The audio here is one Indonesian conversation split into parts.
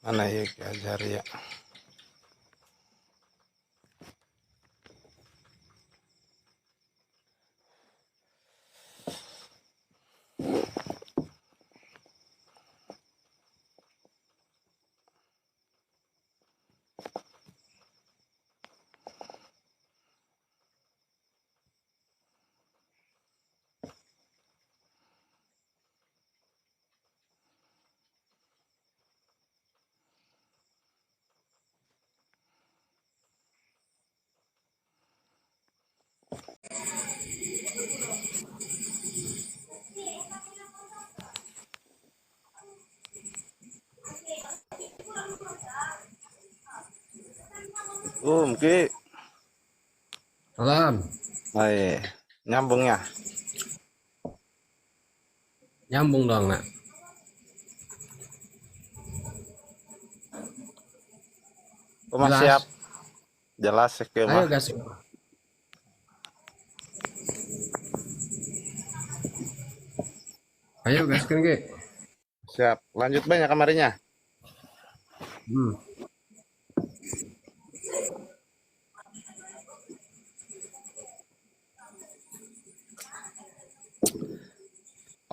Mana ya Ki Azaria? Ki. Salam. Hai, nyambung ya? Nyambung dong, nak. Siap. Jelas. Jelas ke Ayo mah. gas. Ayo gaskan ke. Siap. Lanjut banyak kamarinya. Hmm.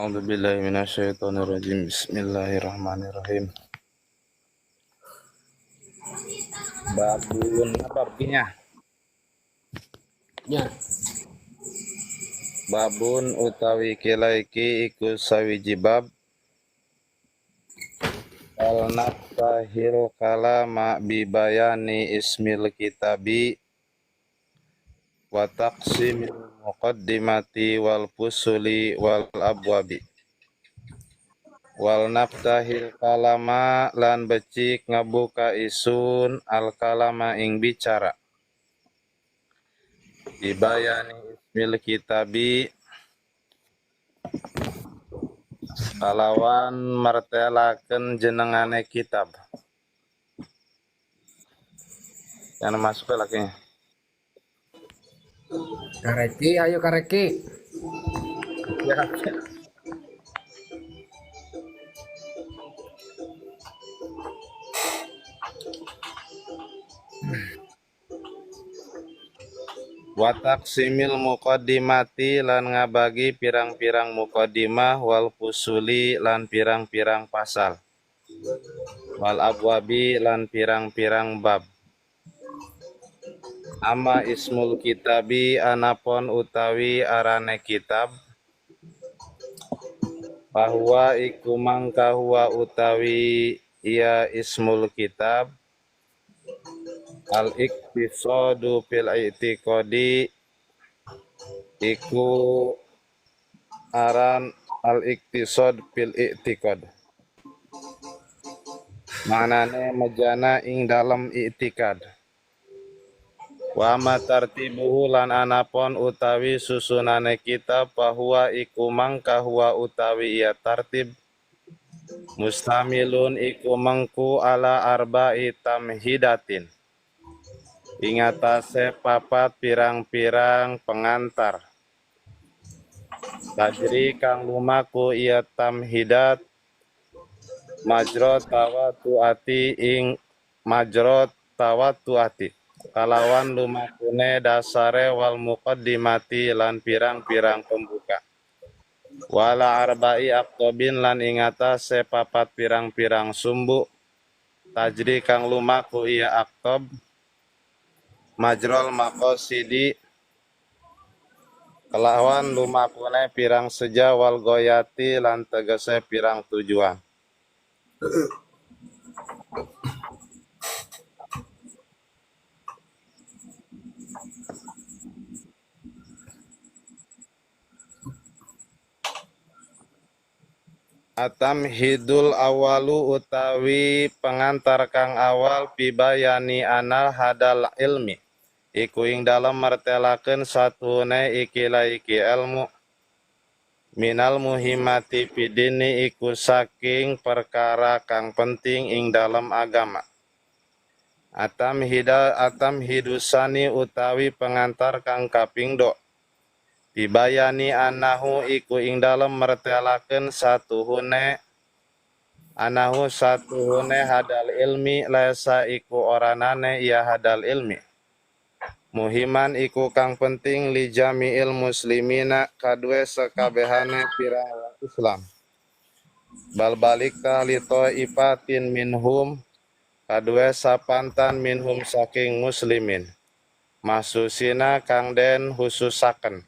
A'udzubillahi minasyaitonirrajim. Bismillahirrahmanirrahim. Babun apa artinya? Ya. Babun utawi kilaiki iku sawiji bab al naftahil kalama bibayani ismil kitabi wa taqsimil muqaddimati wal fusuli wal abwabi wal naftahil kalama lan becik ngabuka isun al kalama ing bicara dibayani ismil kitabi kalawan martelakeun jenengane kitab yang masuk lakinya Kareki, ayo kareki. ya. Watak simil muqaddimati lan ngabagi pirang-pirang muqaddimah wal fusuli lan pirang-pirang pasal wal abwabi lan pirang-pirang bab. Amma ismul kitabi anapon utawi arane kitab bahwa iku mangka huwa utawi ia ismul kitab al iktisadu fil i'tiqadi iku aran al iktisad fil i'tiqad manane mejana ing dalam i'tikad wa ma tartibuhu lan anapon utawi susunane kitab bahwa iku mangka huwa utawi ia tartib mustamilun iku mengku ala arba'i tamhidatin ing atase papat pirang-pirang pengantar tajri kang lumaku ia tamhidat majrot tawatuati ing majrot tawatuati kalawan lumakune dasare wal muqaddimati lan pirang-pirang pembuka wala arba'i aqtobin lan ing atase papat pirang-pirang sumbu tajri kang lumaku ia aqtob majrol maqosidi kelawan lumakune pirang seja wal goyati lan tegese pirang tujuan atam hidul awalu utawi pengantar kang awal pibayani anal hadal ilmi iku ing dalam martelakeun satune ikilah iki ilmu minal muhimati pidini iku saking perkara kang penting ing dalam agama atam hidusani utawi pengantar kang kapingdo dibayani anahu iku ing dalam mertelakeun satuhune anahu satuhune hadal ilmi laisa iku oranane ya hadal ilmi muhiman iku kang penting li jami'il muslimina kadue sekabehane pirang Islam bal balik li ipatin minhum kadue sapantan minhum saking muslimin masusina kang den hususaken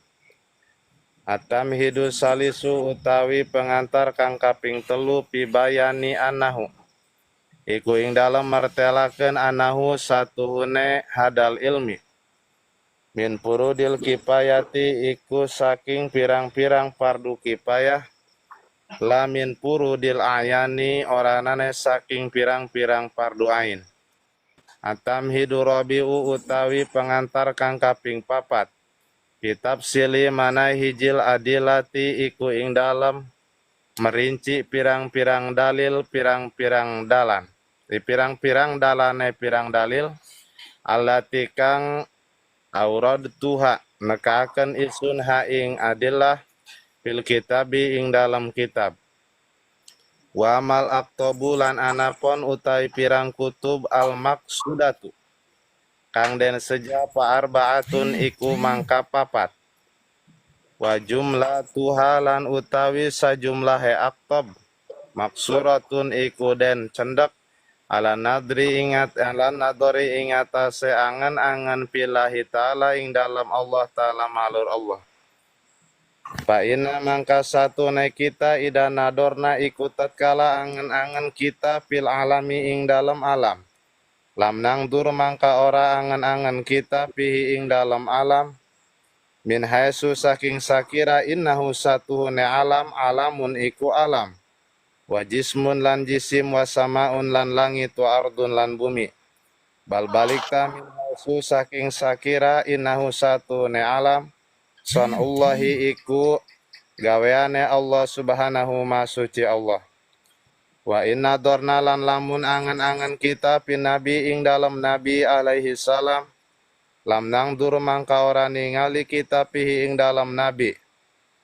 atam hidu salisu utawi pengantar kang kaping telu pibayani anahu iku ing dalam martelakeun anahu satuhune hadal ilmi min purudil kipayati iku saking pirang-pirang fardu kipayah lamin purudil ayani oranane saking pirang-pirang fardu ain atam hidu rabiu utawi pengantar kang kaping papat kitab sili mana hijil adilati iku ing dalam merinci pirang-pirang dalil pirang-pirang dalan di pirang-pirang dalane pirang dalil alati kang aurad tuha nekaken isun ha ing adillah fil kitabi ing dalam kitab wa mal aktobulan anapon utai pirang kutub al maksudatu kang den seja pa arbaatun iku mangka papat wa jumlah tuhalan utawi sajumlahe aktob maksuratun iku den cendek ala nadri ingatase angan-angan pillahi ta'ala ing dalam Allah ta'ala malur Allah fa inna mangka satune kita ida nadorna iku tatkala angan-angan kita fil alami ing dalam alam lam nangdur mangka ora angan-angan kita pihi ing dalam alam min haisu saking sakira innahu satuhune alam alamun iku alam wa jismun lan jisim wa samaun lan langit wa ardun lan bumi bal balikta min haisu saking sakira innahu satuhune alam sunallahi iku gaweane Allah subhanahu ma suci Allah wa inna dorna lan lamun angan-angan kita pin nabi ing dalam nabi alaihi salam lam nangdur mangka ora ningali kita pihi ing dalam nabi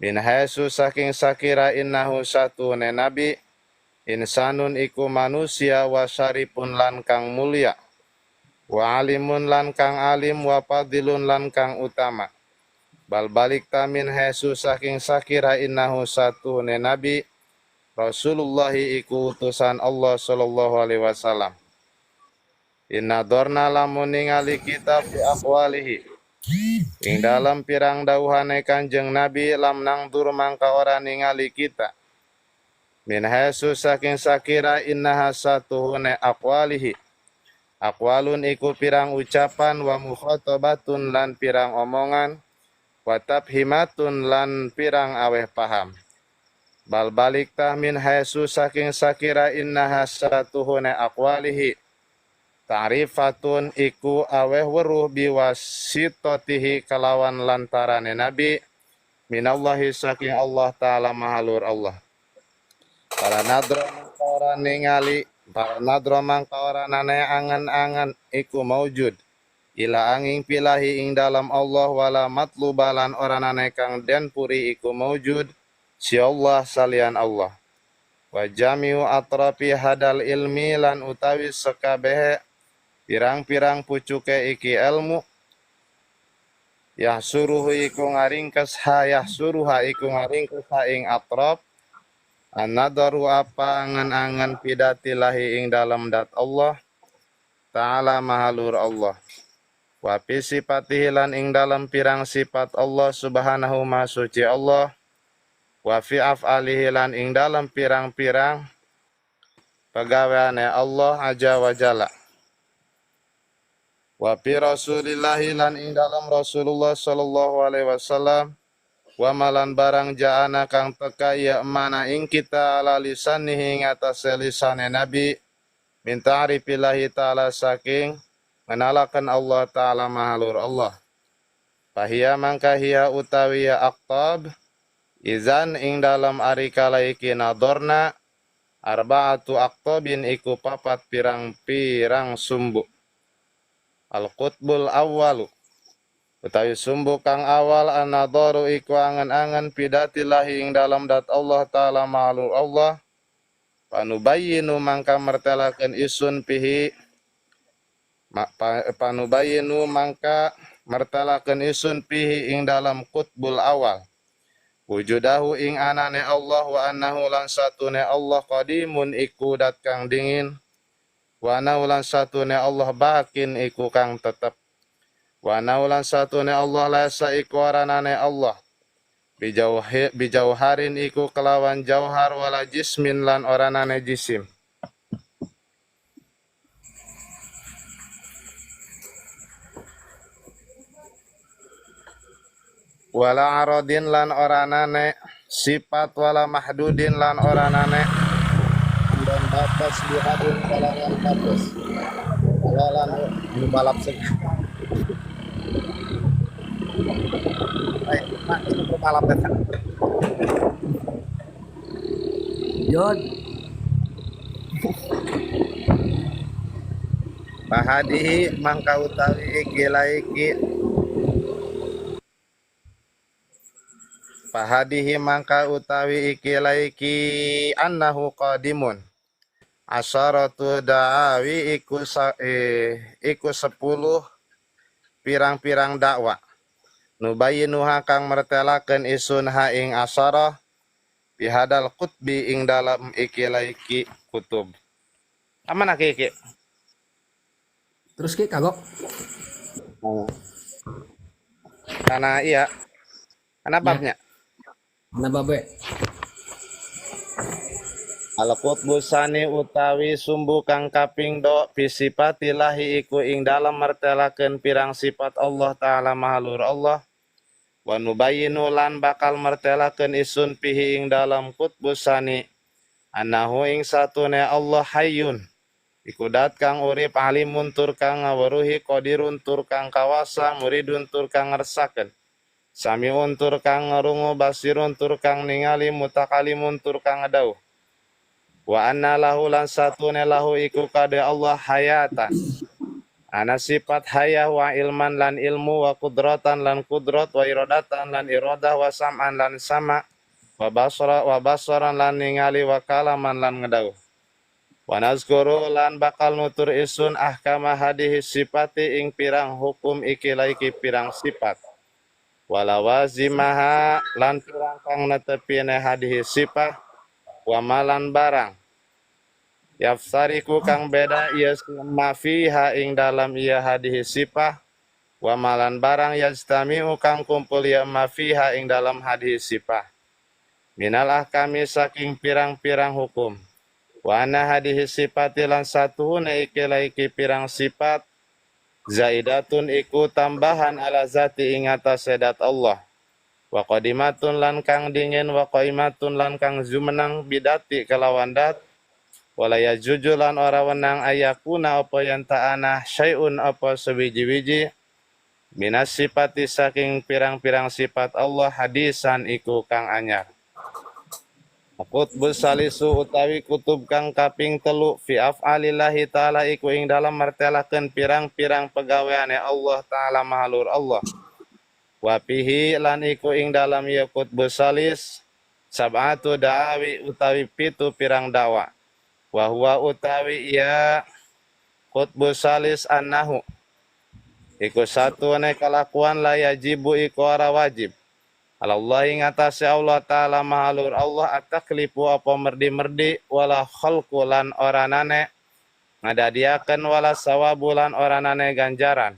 min haisu saking sakira innahu satune nabi insanun iku manusia wa syaripun lan kang mulia wa alimun lan kang alim wa fadilun lan kang utama bal balik tamin haisu saking sakira innahu satune nabi Rasulullahi iku utusan Allah sallallahu alaihi wasallam inna dorna lamun ningali kita fi aqwalihi ing dalam pirang dawuhane Kanjeng Nabi lam nangdur mangka ora ningali kita min haisu saking sakira innaha satuhune aqwalihi aqwalun iku pirang ucapan wa mukhatabatun lan pirang omongan wa tabhimatun lan pirang aweh paham bal balik tahmin haisu saking sakira innaha satuhune aqwalihi ta'rifatun iku aweh weruh biwasitotihi kalawan lantarane nabi minallahi saking Allah ta'ala mahalur Allah para nadro mangka ora ningali para nadro mangka ora nane angan-angan iku maujud ila angin pilahi ing dalam Allah wala matlubalan ora nane kang den puri iku maujud si Allah salian Allah wa jami'u atrafi hadal ilmi lan utawi sekabehe pirang-pirang pucuke iki ilmu yahsuruhu iku ngaringkes ha ing atraf an-nadaru apa angan-angan pidatilahi ing dalam dat Allah ta'ala mahalur Allah wa fi sifatihi lan ing dalam pirang sifat Allah subhanahu ma suci Allah wa fi af'alihi lan ing dalam pirang-pirang pagaweane Allah aja wa jalla wa fi rasulillahi lan ing dalam Rasulullah sallallahu alaihi wasallam wa malan barang ja'ana kang teka ya mana ing kita ala lisanihi ngatas lisane nabi min ta'rifillahi ta'ala saking menalakan Allah ta'ala mahalur Allah fahiya mangka hiya utawi ya aqtab izan ing dalam ari kalaiki nadorna arba'atu aqtabin iku papat pirang-pirang sumbu al-qutbul awwalu utawi sumbu kang awal an-nadaru iku angan-angan pidatillahi ing dalam dat Allah ta'ala mahalur Allah panubayyinu mangka martelakeun isun pihi panubayyinu mangka martelakeun isun pihi ing dalam qutbul awal wujudahu ing anane Allah wa annahu lan satune Allah qadimun iku dat kang dingin wa annahu lan satune Allah bakin iku kang tetep wa annahu lan satune Allah laisa iku aranane Allah bijauharin iku kelawan jauhar wala jismin lan oranane jisim wala aradin lan oranane sifat wala mahdudin lan oranane dan batas bihadin kalangan batas walan balap sek mak itu berbalap eta Yod. pahadihi mangka utawi iki laiki pahadihi mangka utawi iki laiki annahu qadimun asharatu da'awi iku 10 pirang-pirang dakwah nubayyinuha kang mertelakeun isun ha ing asyarah bihadal qutbi ing dalam iki laiki kutub aman iki Terus Ki kagok. karena iya karena babnya Mana babe? al-qutbu sani utawi sumbu kang kaping do bisifatillahi iku ing dalam mertelakeun pirang sifat Allah taala mahalur Allah wa nubayyinu lan bakal mertelakeun isun pihi ing dalam qutbu sani annahu ing satune Allah hayyun iku dat kang urip alimun tur kang ngaweruhi qadirun tur kang kawasa muridun tur kang ngersakeun samiun tur kang ngerungu basirun tur kang ningali mutakalimun tur kang ngedauh wa anna lahu lan satune lahu iku kade Allah hayatan ana sifat hayah wa ilman lan ilmu wa kudratan lan kudrat wa iradatan lan iradah wa sam'an lan sama wa basaran lan ningali wa kalaman lan ngedauh wa nazkuru lan bakal nutur isun ahkama hadhihi sifati ing pirang hukum iki laiki pirang sifat walawazimaha lan pirang kang netepine hadhihi sifat wa malan barang yafsariku kang beda ieu mafiha ing dalam ieu hadhihi sifat wa malan barang yastamiu kang kumpul ieu mafiha ing dalam hadhihi sifat minal ahkami saking pirang-pirang hukum wa anna hadhihi sifati lan satuhuna iki pirang sifat zaidatun iku tambahan ala zati ing atase dat Allah wa qadimatun lan kang dingin wa qaimatun lan kang jumenang bidati kelawan dat wala yajuju lan ora wenang ayakuna apa yen ta'ana syai'un apa sewiji-wiji minas sifati saking pirang-pirang sifat Allah hadisan iku kang anyar Qutbu salisu utawi kutub kang kaping telu fi af'alillahi ta'ala iku ing dalam martelakeun pirang-pirang pegaweane Allah ta'ala mahalur Allah. Wa fihi lan iku ing dalam ya qutbu salis sab'atu da'awi utawi pitu pirang dakwah. Wa huwa utawi ya qutbu salis annahu iku satune kalakuan la yajibu iku ora wajib. Allah ing atase Allah taala mahalur Allah at-taklifu apa merdi-merdi wala khalqu lan oranane ngadadiakeun wala sawabu lan oranane ganjaran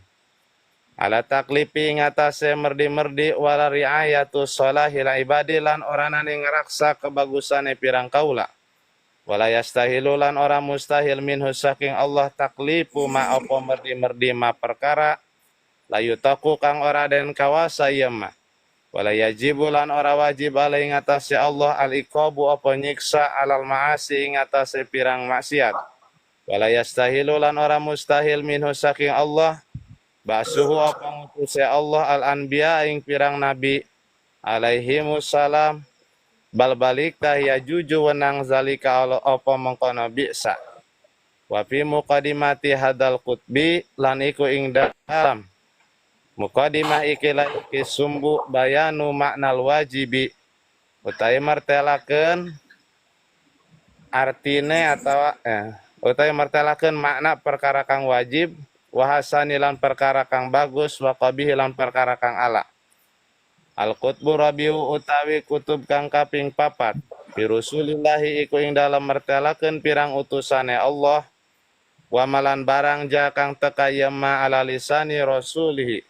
ala taklifi ing atase merdi-merdi wala riayatu sholahil ibadi lan oranane ngraksa kebagusane pirang kaula wala yastahilu lan ora mustahil minhu saking Allah taklifu ma apa merdi-merdi ma perkara layutaku kang ora den kawasa yema wala yajibu lan ora wajib alai ngatasi Allah al-iqabu apa nyiksa alal ma'asi ngatasi pirang maksiat wala yastahilu lan ora mustahil minhu saking Allah basuhu apa ngutuse Allah al-anbiya ing pirang nabi alaihimussalam bal balikah yajuju wenang zalika apa mengkono bi'sa wa fi muqaddimati hadal qutbi lan iku ing dalam muqaddimah iki sumbu bayanu maknal wajibi utai martelakeun artine atau utawi martelakeun makna perkara kang wajib, wa hasanilan perkara kang bagus, wa qabihilan perkara kang ala. Al qutbu rabiu utawi kutub kang kaping papat, fi Rasulillahi iku ing dalam martelakeun pirang utusane Allah, wa malan barang ja kang teka yema ala lisani rasulihi,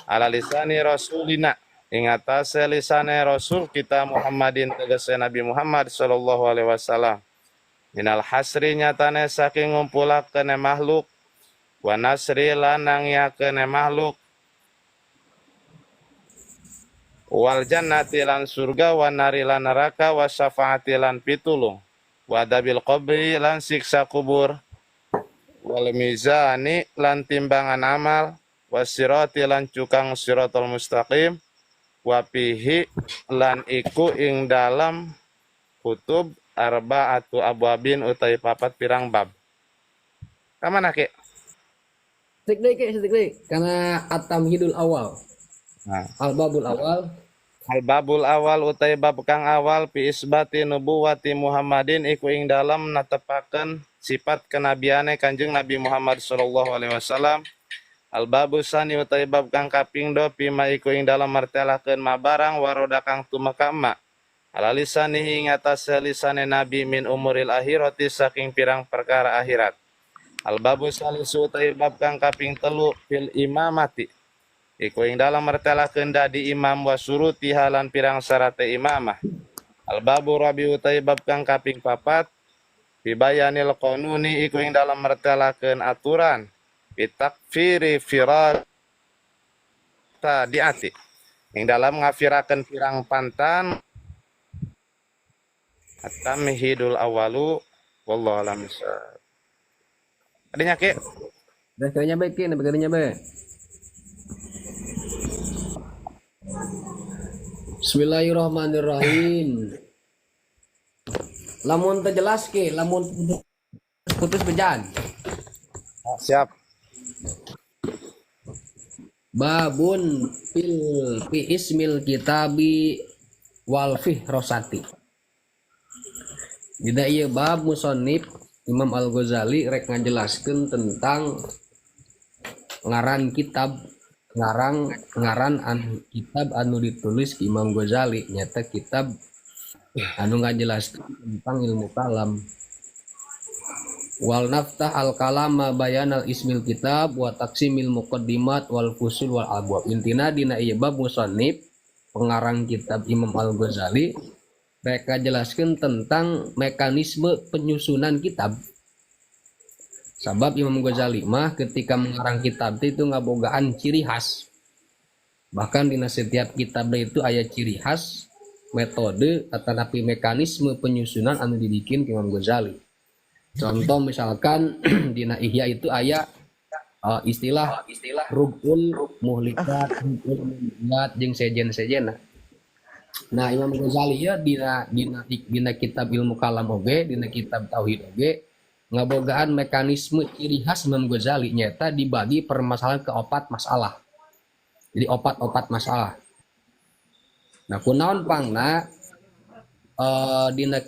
ala lisani rasulina ing atase lisane rasul kita Muhammadin tegese Nabi Muhammad sallallahu alaihi wasallam. Minal hasri nyatane saking ngumpulakeun makhluk, wa nasri lan nangyakeun makhluk, wal jannati lan surga, wa nari lan neraka, wa syafaati lan pitulung, wa dabil qabri lan siksa kubur, wal mizani lan timbangan amal, wa sirati lan cukang siratal mustaqim, wa pihi lan iku ing dalam kutub arba'atu abwabin utai papat pirang bab. Kamana ke? Sedikit karena at-tamhidul awal. Nah, Al-babul awal. al-babul awal utai bab kang awal fi isbati nubuwati Muhammadin iku ing dalam natepaken sifat kenabiane Kanjeng Nabi Muhammad sallallahu alaihi wasallam. Al-babu sani utai bab kang kaping 2 pima iku ing dalam martelakeun ma barang waroda kang tumeka ma ala lisanihi ing atase lisane Nabi min umuril akhirati saking pirang perkara akhirat. Al-babu salisu utai bab kang kaping 3 fil imamati iku ing dalam martelakeun dadi imam wa suruti halan pirang syarate imamah. Al-babu rabi utai bab kang kaping 4 fi bayanil qanuni iku ing dalam martelakeun aturan bitakfiri firat tadiati ing dalam ngafirakeun pirang pantan at-tamhidul awalu wallahu alam bissawab. Adinya ke? Dah kerja baik ke, nak kerja baik. Bismillahirrahmanirrahim. Lamun terjelas ke, lamun putus bejan. Siap. Babun fi ismil kitabi wal fihrosati. Dina ieu bab musannif Imam Al-Ghazali rek ngajelaskeun tentang ngaran kitab, ngaran kitab anu ditulis ki Imam Ghazali nyata kitab anu ngajelaskeun tentang ilmu kalam. Wal naftah al kalama bayanal ismil kitab wa taqsimil muqaddimat wal fusul wal abwab. Intina dina ieu bab musannif pengarang kitab Imam Al-Ghazali mereka jelaskan tentang mekanisme penyusunan kitab. Sebab Imam Ghazali mah ketika mengarang kitab itu ngabogaan ciri khas. Bahkan di setiap kitab itu aya ciri khas, metode atau mekanisme penyusunan anu dibikin Imam Ghazali. Contoh misalkan di Ihya itu aya istilah rubul muhlikat, rubul muhlikat jeung sejen-sejena. Nah Imam Ghazali ya dina kitab ilmu kalam oge, dina kitab tauhid oge ngabogaan mekanisme ciri khas Imam Ghazali nyata dibagi permasalahan ke 4 masalah. Jadi 4 masalah. Nah kunaon pangna dina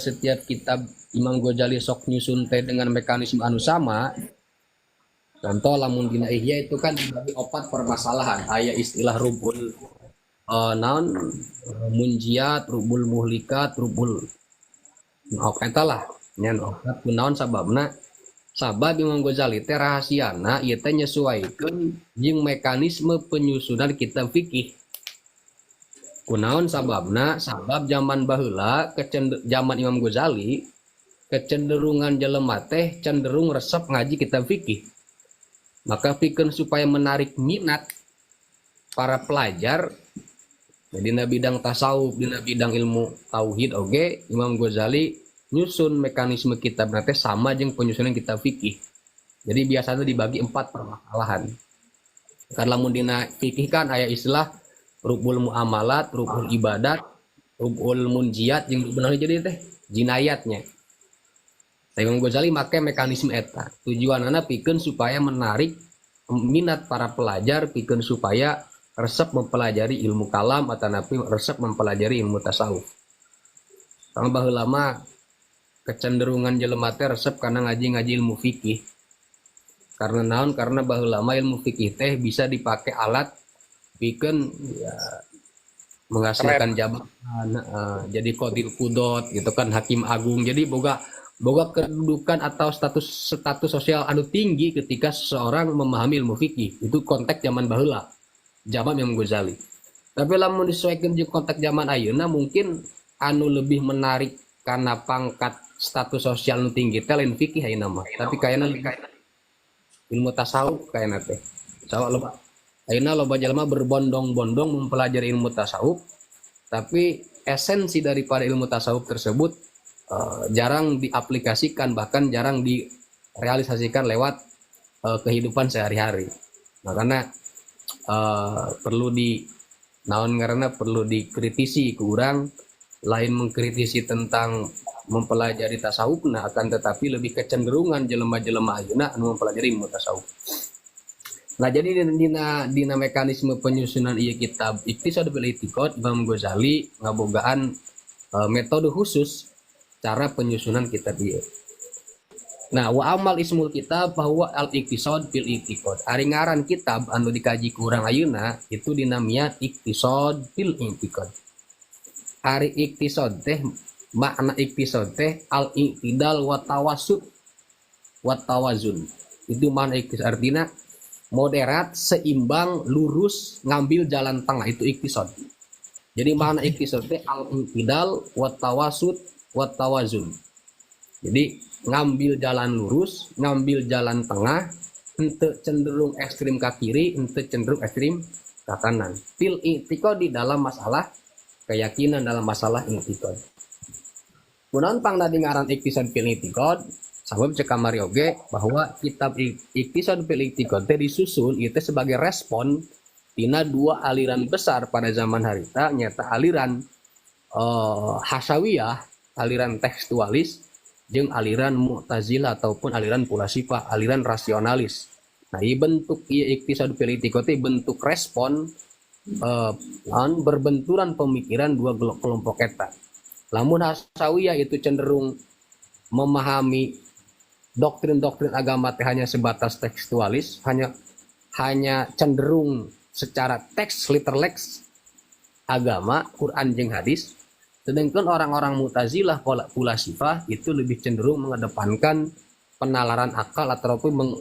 setiap kitab Imam Ghazali sok nyusun teh dengan mekanisme anu sama. Contoh lamun dina Ihya itu kan dibagi 4 permasalahan. Aya istilah rubul naon munjiat, rubul muhlikat, rubul eta lah nyan okat kunaon sababna. Sabab Imam Ghazali teh rahasiana ieu teh nyesuaikeun jeung mekanisme penyusunan kitab fikih. Kunaon sababna? Sabab zaman baheula zaman Imam Ghazali kecenderungan jelema teh cenderung resep ngaji kitab fikih. Maka pikeun supaya menarik minat para pelajar dina bidang tasawuf, dina bidang ilmu tauhid oge, Imam Ghazali nyusun mekanisme kitab teh sama jeung penyusunan kitab fikih. Jadi biasanya dibagi 4 permasalahan. Karena lamun dina fikih kan aya istilah rubul muamalat, rubul ibadat, rubul munjiat jeung benar jadi teh jinayatnya. Imam Ghazali make mekanisme eta. Tujuanna pikeun supaya menarik minat para pelajar, pikeun supaya resep mempelajari ilmu kalam atau resep mempelajari ilmu tasawuf. Karena baheula mah kecenderungan jelema teh resep karena ngaji ilmu fikih. Karena naon? Karena baheula mah ilmu fikih teh bisa dipakai alat pikeun ya, menghasilkan jabatan, jadi qadir qudot gitu kan, hakim agung. Jadi boga kedudukan atau status sosial anu tinggi ketika seseorang memahami ilmu fikih. Itu konteks zaman baheula, zaman Imam Ghazali. Tapi lamun disesuaikan jeung konteks zaman ayeuna mungkin anu lebih menarik karena pangkat status sosial anu tinggi teh lain fikih ayeuna mah. Tapi kayaknya ilmu tasawuf kayaknya teh. Sawa loba. Ayeuna loba jalma berbondong-bondong mempelajari ilmu tasawuf, tapi esensi daripada ilmu tasawuf tersebut jarang diaplikasikan, bahkan jarang direalisasikan lewat kehidupan sehari-hari. Makanya perlu perlu dikritisi ke urang, lain mengkritisi tentang mempelajari tasawuf, nah akan tetapi lebih kecenderungan jelema-jelema ayeuna anu mempelajari ilmu tasawuf. Nah jadi dina mekanisme penyusunan ieu kitab Iqtisad bil I'tiqad, Imam Ghazali ngabogaan metode khusus cara penyusunan kitab ieu. Nah, wa amal ismul kitab bahwa al-Iqtisad bil I'tiqad. Ari ngaran kitab anu dikaji ku urang ayeuna itu dinamia Iqtisad bil I'tiqad. Ari Iqtisad teh makna Iqtisad teh al-i'tidal wa tawassut wa tawazun. Itu makna Iqtisad, artinya moderat, seimbang, lurus, ngambil jalan tengah, itu Iqtisad. Jadi makna Iqtisad teh al-i'tidal wa tawassut wa tawazun. Jadi ngambil jalan lurus, ngambil jalan tengah, ente cenderung ekstrim ke kiri, ente cenderung ekstrim ke kanan. Fil i'tiqad di dalam masalah keyakinan, dalam masalah i'tiqad. Kunaon pangna di ngaran Iqtisad fil i'tiqad? Sabab cek kamari oge bahwa kitab Iqtisad fil i'tiqad teh disusun itu sebagai respon tina dua aliran besar pada zaman harita, nyata aliran Hasyawiyah, aliran tekstualis, jeung aliran Mu'tazilah ataupun aliran Fulasifah, aliran rasionalis. Nah, ieu bentuk ieu Iqtisad fil I'tiqad teh bentuk respon berbenturan pemikiran dua kelompok eta. Lamun Hasyawiyah itu cenderung memahami doktrin-doktrin agama teh hanya sebatas tekstualis, hanya cenderung secara teks literleks agama, Quran jeung hadis. Sedangkan orang-orang Mu'tazilah, Fulasifah itu lebih cenderung mengedepankan penalaran akal ataupun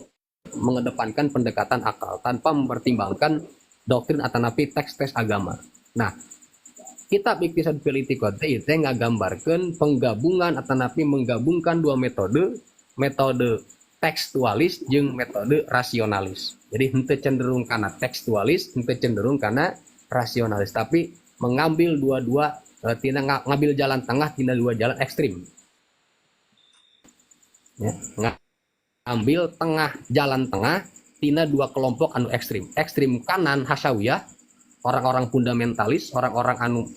mengedepankan pendekatan akal tanpa mempertimbangkan doktrin atau teks-teks agama. Nah, kitab Iqtisad fil I'tiqad itu ngagambarkeun penggabungan atau menggabungkan dua metode tekstualis jeung metode rasionalis. Jadi henteu cenderung kana tekstualis, henteu cenderung kana rasionalis, tapi mengambil dua-dua ngambil jalan tengah tina dua jalan ekstrim. Ya, ngambil jalan tengah tina dua kelompok anu ekstrim. Ekstrim kanan Hasyawiyah, orang-orang fundamentalis, orang-orang anu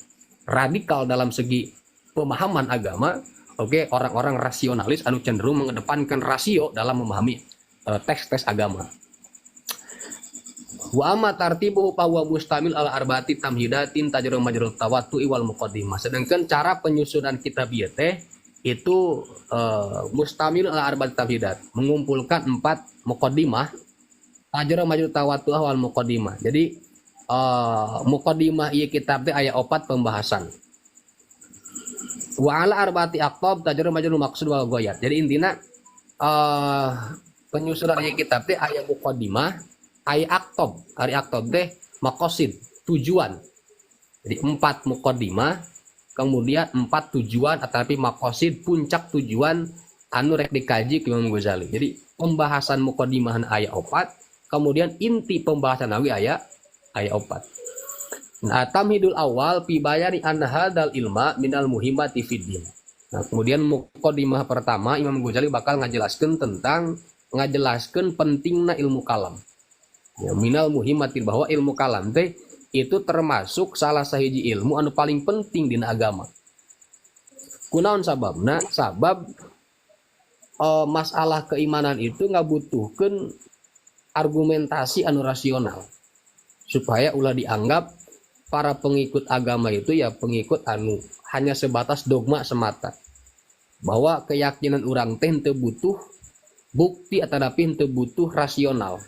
radikal dalam segi pemahaman agama. Oke, orang-orang rasionalis anu cenderung mengedepankan rasio dalam memahami teks-teks agama. Wa amma tartibuhu fa huwa mustamil ala arba'ati tamhidatin tajru majrul tawattu'i wal muqaddimah. Sedangkan cara penyusunan kitab ieu teh itu mustamil ala arba'ati tamhidat, mengumpulkan 4 muqaddimah, tajru majrul tawattu' wal muqaddimah. Jadi muqaddimah ieu kitab teh aya 4 pembahasan. Wa ala arba'ati aqtab tajru majrul maqsud wal ghayat. Jadi intina penyusunan ieu kitab teh aya muqaddimah, aya aktob, ari aktob teh maqasid, tujuan. Jadi 4 muqaddimah, kemudian 4 tujuan ataupun maqasid, puncak tujuan anu rek dikaji ke Imam Ghazali. Jadi pembahasan muqaddimah aya 4, kemudian inti pembahasan nawi aya 4. Nah, tamhidul awal fi bayani anna hadzal ilma minal muhimmati fid din. Nah, kemudian muqaddimah pertama Imam Ghazali bakal ngajelaskeun pentingna ilmu kalam. Ya, minal muhimmatin, bahwa ilmu kalam teh itu termasuk salah sahiji ilmu anu paling penting dina agama. Kunaon sababna? Sabab masalah keimanan itu ngabutuhkeun argumentasi anu rasional supaya ulah dianggap para pengikut agama itu ya pengikut anu hanya sebatas dogma semata. bahwa keyakinan orang teh teu butuh bukti atanapi teu butuh rasional.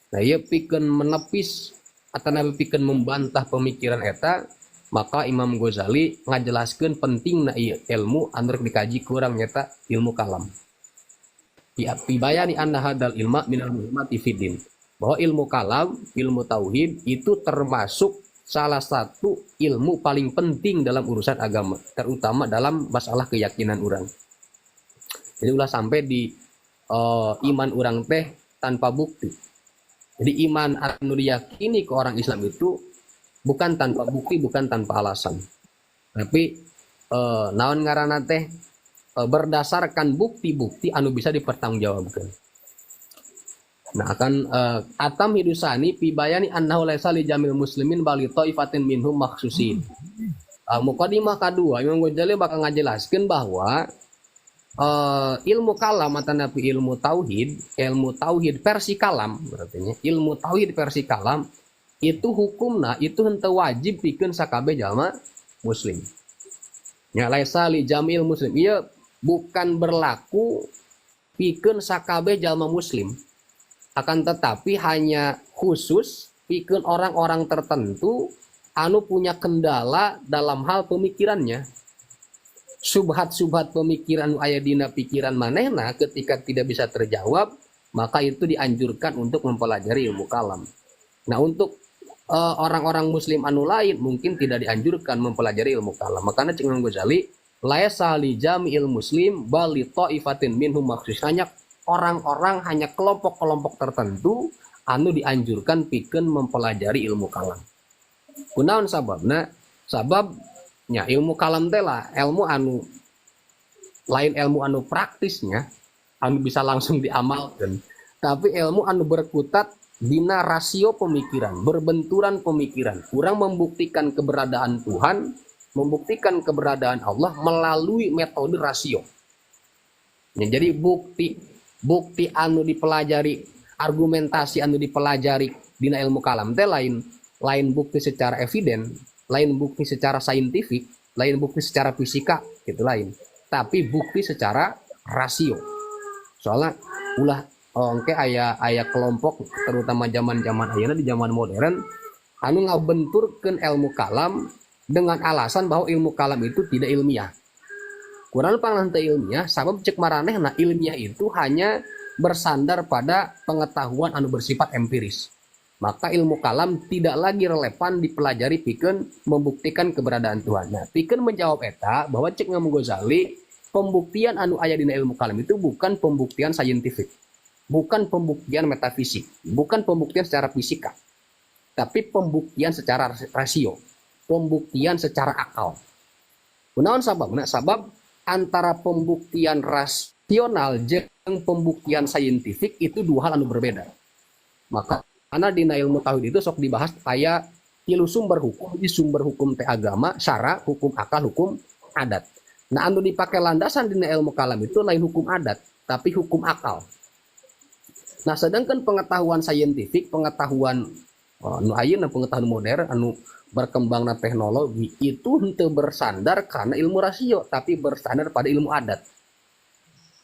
Nah ieu pikeun menepis atanapi pikeun membantah pemikiran eta, maka Imam Ghazali ngajelaskeun pentingna ieu ilmu anu rek dikaji ku urang nyata ilmu kalam. Pibayani anna hadal ilma minal muhimmati fiddin, bahwa ilmu kalam, ilmu tauhid itu termasuk salah satu ilmu paling penting dalam urusan agama, terutama dalam masalah keyakinan orang. Jadi ulah sampai di iman orang teh tanpa bukti. Jadi iman anu diyakini ke orang Islam itu bukan tanpa bukti, bukan tanpa alasan. Tapi naon ngaranna teh berdasarkan bukti-bukti anu bisa dipertanggungjawabkan. Nah akan atam hidusani pibayani annahu laisa li jamil muslimin bal li taifatin minhum makhsusin. Mukadimah kedua Imam Ghazali bakal ngajelaskeun bahwa ilmu kalam atanapi ilmu tauhid versi kalam, berarti ilmu tauhid versi kalam itu hukumna itu henteu wajib pikeun sakabeh jalma muslim. Ya laisa li jamil muslim. Ieu bukan berlaku pikeun sakabeh jalma muslim. Akan tetapi hanya khusus pikeun orang-orang tertentu anu punya kendala dalam hal pemikirannya. Subhat-subhat pemikiran aya dina pikiran manehna ketika tidak bisa terjawab, maka itu dianjurkan untuk mempelajari ilmu kalam. Nah, untuk orang-orang muslim anu lain mungkin tidak dianjurkan mempelajari ilmu kalam. Makanya Cing Imam Ghazali laisa li jami'il muslim bal li ta'ifatin minhum makhsus, hanya orang-orang, hanya kelompok-kelompok tertentu anu dianjurkan pikeun mempelajari ilmu kalam. Kunaon sababna? Sababnya ilmu kalam teh lah ilmu anu lain ilmu anu praktisnya anu bisa langsung diamalkan, tapi ilmu anu berkutat dina rasio pemikiran, berbenturan pemikiran. Kurang membuktikan keberadaan Tuhan, membuktikan keberadaan Allah melalui metode rasio. Ya, jadi bukti anu dipelajari, argumentasi anu dipelajari dina ilmu kalam teh lain bukti secara eviden, lain bukti secara saintifik, lain bukti secara fisika, gitu lain. Tapi bukti secara rasio. Soalnya ulah engke aya kelompok terutama zaman-zaman ayeuna di zaman modern anu ngabenturkeun ilmu kalam dengan alasan bahwa ilmu kalam itu tidak ilmiah. Kurang panglah teu ilmiah, sabab cek maranehna ilmiah itu hanya bersandar pada pengetahuan anu bersifat empiris. Maka ilmu kalam tidak lagi relevan dipelajari pikeun membuktikan keberadaan Tuhan. Nah, pikeun menjawab eta bahwa cek Imam Ghazali pembuktian anu aya dina ilmu kalam itu bukan pembuktian saintifik, bukan pembuktian metafisik, bukan pembuktian secara fisika, tapi pembuktian secara rasio, pembuktian secara akal. Kunaon sababna? Sabab antara pembuktian rasional jeung pembuktian saintifik itu dua hal anu berbeda. Maka karena dina ilmu tauhid itu sok dibahas aya tilu sumber hukum, di sumber hukum teh agama, syara, hukum akal, hukum adat. Nah, anu dipake landasan dina ilmu kalam itu lain hukum adat, tapi hukum akal. Nah, sedangkan pengetahuan saintifik, pengetahuan anu ayeuna pengetahuan modern anu berkembangna teknologi itu henteu bersandar karena ilmu rasio, tapi bersandar pada ilmu adat.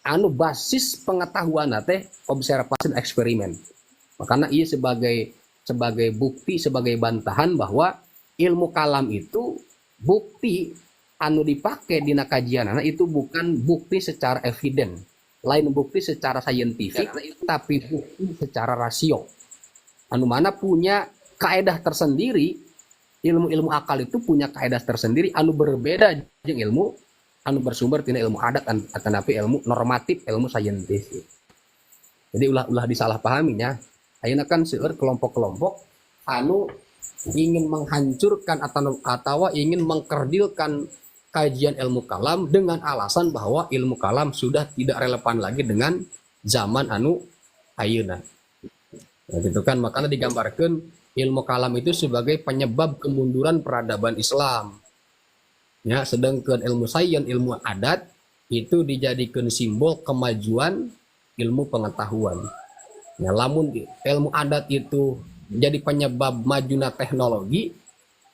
Anu basis pengetahuan teh observasi dan eksperimen. Makanya ia sebagai bukti, sebagai bantahan bahwa ilmu kalam itu bukti anu dipake dina kajianana itu bukan bukti secara eviden, lain bukti secara saintifik, tapi bukti secara rasio. Anu mana punya kaedah tersendiri, ilmu-ilmu akal itu punya kaedah tersendiri anu berbeda jeung ilmu anu bersumber tina ilmu adat atanapi ilmu normatif, ilmu saintifik. Jadi ulah disalahpahaminya. Ayeuna kan seueur kelompok-kelompok anu ingin menghancurkan atau ingin mengkerdilkan kajian ilmu kalam dengan alasan bahwa ilmu kalam sudah tidak relevan lagi dengan zaman anu ayeuna. Nah, gitu kan, makanya digambarkan ilmu kalam itu sebagai penyebab kemunduran peradaban Islam. Ya, sedangkan ilmu sains, ilmu adat itu dijadikan simbol kemajuan ilmu pengetahuan. Ya, lamun ilmu adat itu jadi penyebab majunya teknologi,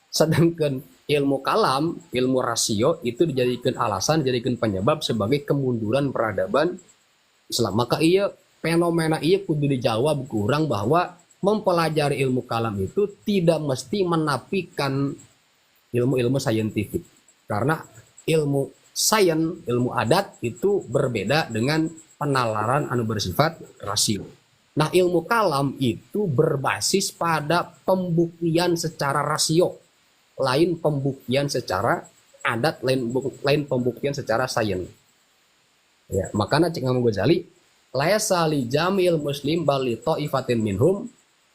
sedangkan ilmu kalam, ilmu rasio itu dijadikan alasan, dijadikan penyebab sebagai kemunduran peradaban Islam. Maka iya fenomena iya kudu dijawab kurang bahwa mempelajari ilmu kalam itu tidak mesti menafikan ilmu-ilmu saintifik. Karena ilmu sains, ilmu adat itu berbeda dengan penalaran anu bersifat rasio. Nah, ilmu kalam itu berbasis pada pembuktian secara rasio, lain pembuktian secara adat, lain pembuktian secara sains. Ya, makanya cik Imam Ghazali, laisa li jamil muslim bali ta'ifatin minhum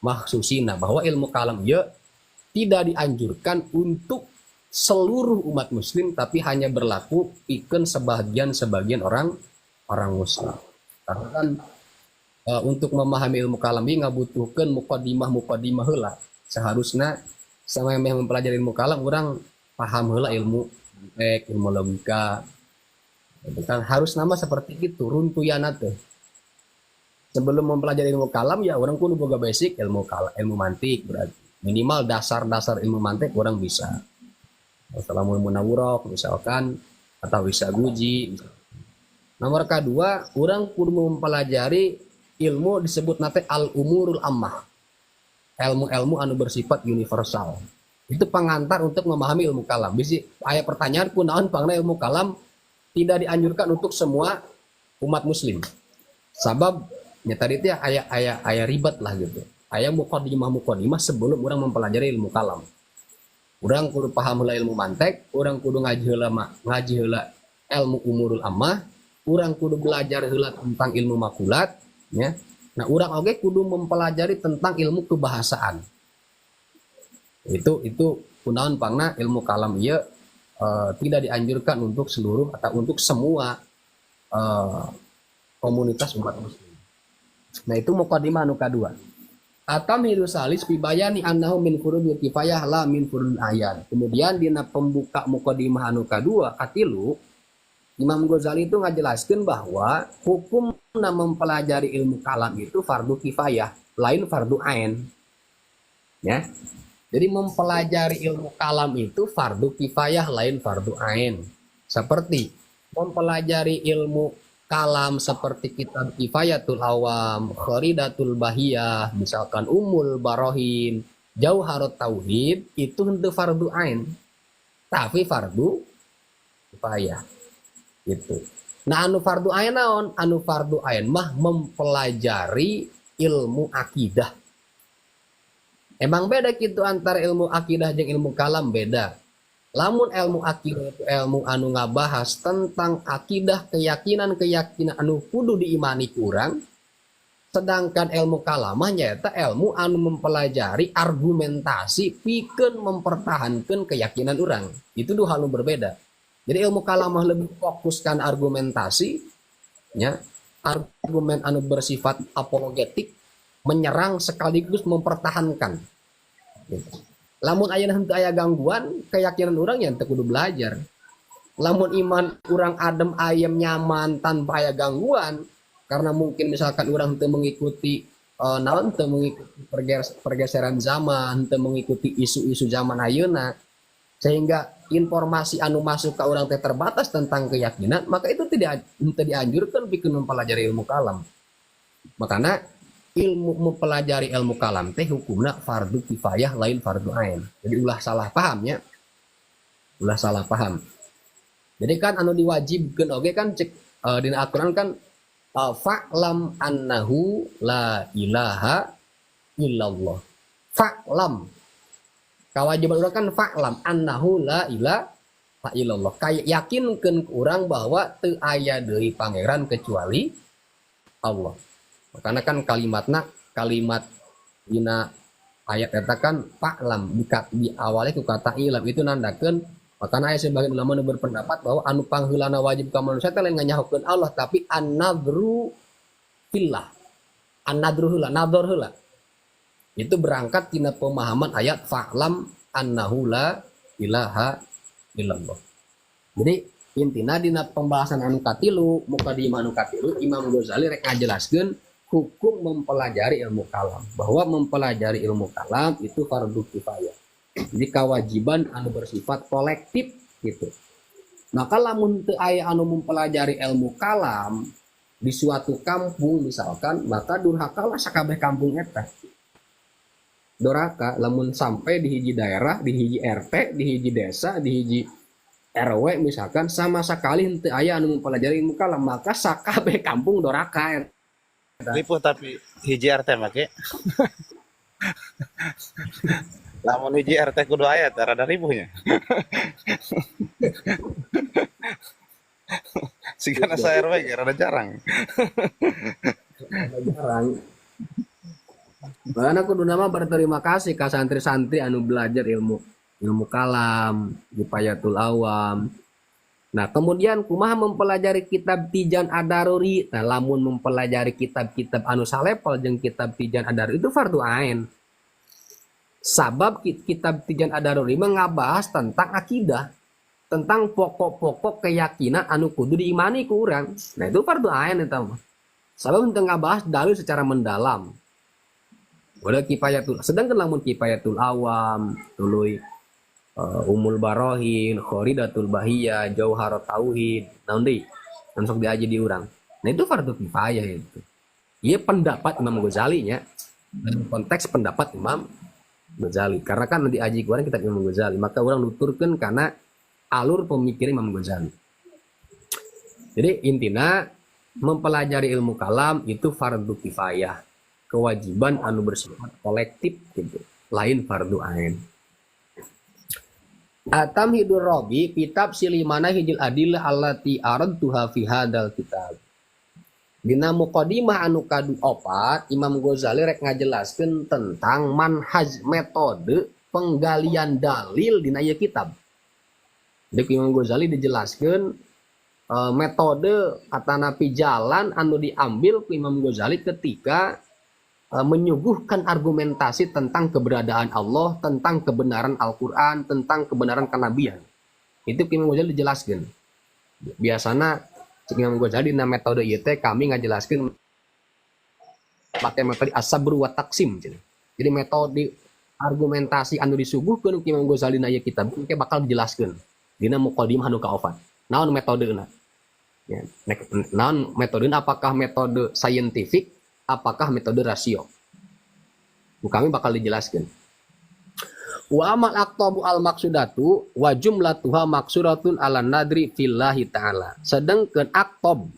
mahsusina, bahwa ilmu kalam ya tidak dianjurkan untuk seluruh umat muslim, tapi hanya berlaku pikeun sebagian orang muslim. Karena kan untuk memahami ilmu kalam ini ngabutuhkeun muqaddimah heula. Seharusnya sama yang mempelajari ilmu kalam orang paham heula ilmu ilmu logika. Itu kan harus nama seperti itu runtuyana teh. Sebelum mempelajari ilmu kalam ya orang kudu boga basic ilmu kalam, ilmu mantik berarti. Minimal dasar-dasar ilmu mantik orang bisa. Assalamu munawwirah misalkan atau bisa guji. Nomor kedua, orang kudu mempelajari ilmu disebut nate al-umurul ammah. Ilmu-ilmu anu bersifat universal. Itu pengantar untuk memahami ilmu kalam. Bisi aya pertanyaan kunaon pangna ilmu kalam tidak dianjurkan untuk semua umat muslim. Sabab nya tadi teh aya ribet lah gitu. Aya muqaddimah sebelum orang mempelajari ilmu kalam. Orang kudu paham heula ilmu mantek, orang kudu ngaji heula ilmu umurul ammah, orang kudu belajar heula tentang ilmu makulat, ya. Nah, orang oge kudu mempelajari tentang ilmu kebahasaan. Itu kunaon pangna ilmu kalam ieu tidak dianjurkan untuk seluruh atau untuk semua komunitas umat muslim. Nah, itu muqaddimah anu kadua. Atamiru salis bibayani annahu min furudil kifayah la min furudil ayan. Kemudian dina pembuka muqaddimah anu kadua katilu Imam Ghazali itu ngajelaskan bahwa hukum mempelajari ilmu kalam itu fardu kifayah, lain fardu ain. Ya. Jadi mempelajari ilmu kalam itu fardu kifayah, lain fardu ain. Seperti mempelajari ilmu kalam seperti kitab Kifayatul Awam, Kharidatul Bahiyah, misalkan Ummul Barohin, Jauharut Tauhid, itu henteu fardu ain, tapi fardu kifayah. Gitu. Nah, anu fardu ain naon? Anu fardu ain mah mempelajari ilmu akidah. Emang beda gitu antara ilmu akidah jeung ilmu kalam beda. Lamun ilmu akidah itu ilmu anu ngabahas tentang akidah, keyakinan anu kudu diimani kurang. Sedangkan ilmu kalam mah nyaeta ilmu anu mempelajari argumentasi pikeun mempertahankan keyakinan orang. Itu dua hal anu berbeda. Jadi ilmu kalam mah lebih fokuskan argumentasi, ya, argumen anu bersifat apologetik, menyerang sekaligus mempertahankan. Gitu. Lamun aya henteu aya gangguan, keyakinan orang yang teu kudu belajar. Lamun iman orang adem ayem nyaman tanpa aya gangguan, karena mungkin misalkan orang teu mengikuti teu mengikuti pergeseran zaman, teu mengikuti isu-isu zaman ayeuna, sehingga informasi anu masuk ke orang teh terbatas tentang keyakinan, maka itu tidak dianjurkan bikin mempelajari ilmu kalam. Makanya ilmu mempelajari ilmu kalam teh hukumna fardu kifayah, lain fardu ain. Jadi ulah salah paham ya. Ulah salah paham. Jadi kan anu diwajibkeun oge kan cek dina Al-Qur'an kan fa'lam annahu la ilaha illallah. Fa'lam. Kewajiban urang kan fa'lam annahu la ilaha illallah. Kayak yakinkeun urang bahwa teu aya deui pangeran kecuali Allah. Karena kan kalimat dina ayat eta kan fa'lam diawali ku kata ilam itu nandakeun, makana aya sebagian ulama nu berpendapat bahwa anu pangheulana wajib ka manusia teh lain nganyahokeun Allah tapi an-nadru fillah. An-nadru heula, nador heula. Itu berangkat tina pemahaman ayat fa'lam annahu la ilaha illallah. Jadi intina dina pembahasan anu katilu, muqaddimah anu katilu, Imam Ghazali rek ngajelaskeun hukum mempelajari ilmu kalam, bahwa mempelajari ilmu kalam itu fardu kifayah. Jadi kewajiban anu bersifat kolektif gitu. Maka lamun teu aya anu mempelajari ilmu kalam di suatu kampung misalkan, maka durhakalah sakabeh kampung eta. Doraka lamun sampai di hiji daerah, di hiji RT, di hiji desa, di hiji RW misalkan sama sekali henteu aya anu mempelajari ilmu kalam, maka sakabeh kampung doraka. Ripuh tapi hiji RT make. Lamun hiji RT kudu aya teh rada ribuhnya. Sigana sa RW ge rada jarang. Jarang. Makanya kudu nama berterima kasih ke santri-santri anu belajar ilmu kalam di Payatul Awam. Nah kemudian kumaha mempelajari kitab Tijan Ad-Daruri. Nah lamun mempelajari kitab-kitab anu salepel jeung kitab Tijan Ad-Daruri itu fardu ain. Sabab kitab Tijan Ad-Daruri mengabahas tentang akidah, tentang pokok-pokok keyakinan anu kudu diimani ku urang. Nah itu fardu ain eta mah. Sabab teu ngabahas dalil secara mendalam. Wala kifayatul. Sedangkan lamun kifayatul awam, tuluy umul barohin, khoridatul bahiyah, jauharat tauhid, naon deui? Anu sok diaji di urang. Nah itu fardu kifayah itu. Ieu pendapat Imam Ghazali nya. Dalam konteks pendapat Imam Ghazali. Karena kan diaji ku urang kitab Imam Ghazali, maka urang nuturkeun kana alur pemikir Imam Ghazali. Jadi intinya mempelajari ilmu kalam itu fardu kifayah, kewajiban anu bersifat kolektif gitu, lain fardu ain. Atam hidur robi kitab silimana hijil adillah allati aradtuha fi hadal kitab. Dina muqaddimah anu kadu 4 Imam Ghazali rek ngajelaskeun tentang manhaj metode penggalian dalil dina ieu kitab. Jadi Imam Ghazali dijelaskeun metode atana pijalan anu diambil ku Imam Ghazali ketika menyuguhkan argumentasi tentang keberadaan Allah, tentang kebenaran Al-Quran, tentang kebenaran kenabian. Itu Imam Ghazali dijelaskan. Biasanya Imam Ghazali dalam metode ieu teh kami ngajelaskeun pakai metode as-sabr wa taqsim. Jadi metode argumentasi anu disuguhkeun ku Imam Ghazali na ieu kitab ke bakal dijelaskeun dina muqaddimah anu kaopat. Naon metodena? Ya, naon metodena, apakah metode saintifik? Apakah metode rasio? Kami bakal dijelaskan. Wa amal aqtabu al maksudatu wa jumlatuha maksuratun ala nadri fillahi ta'ala. Sedangkan aqtab,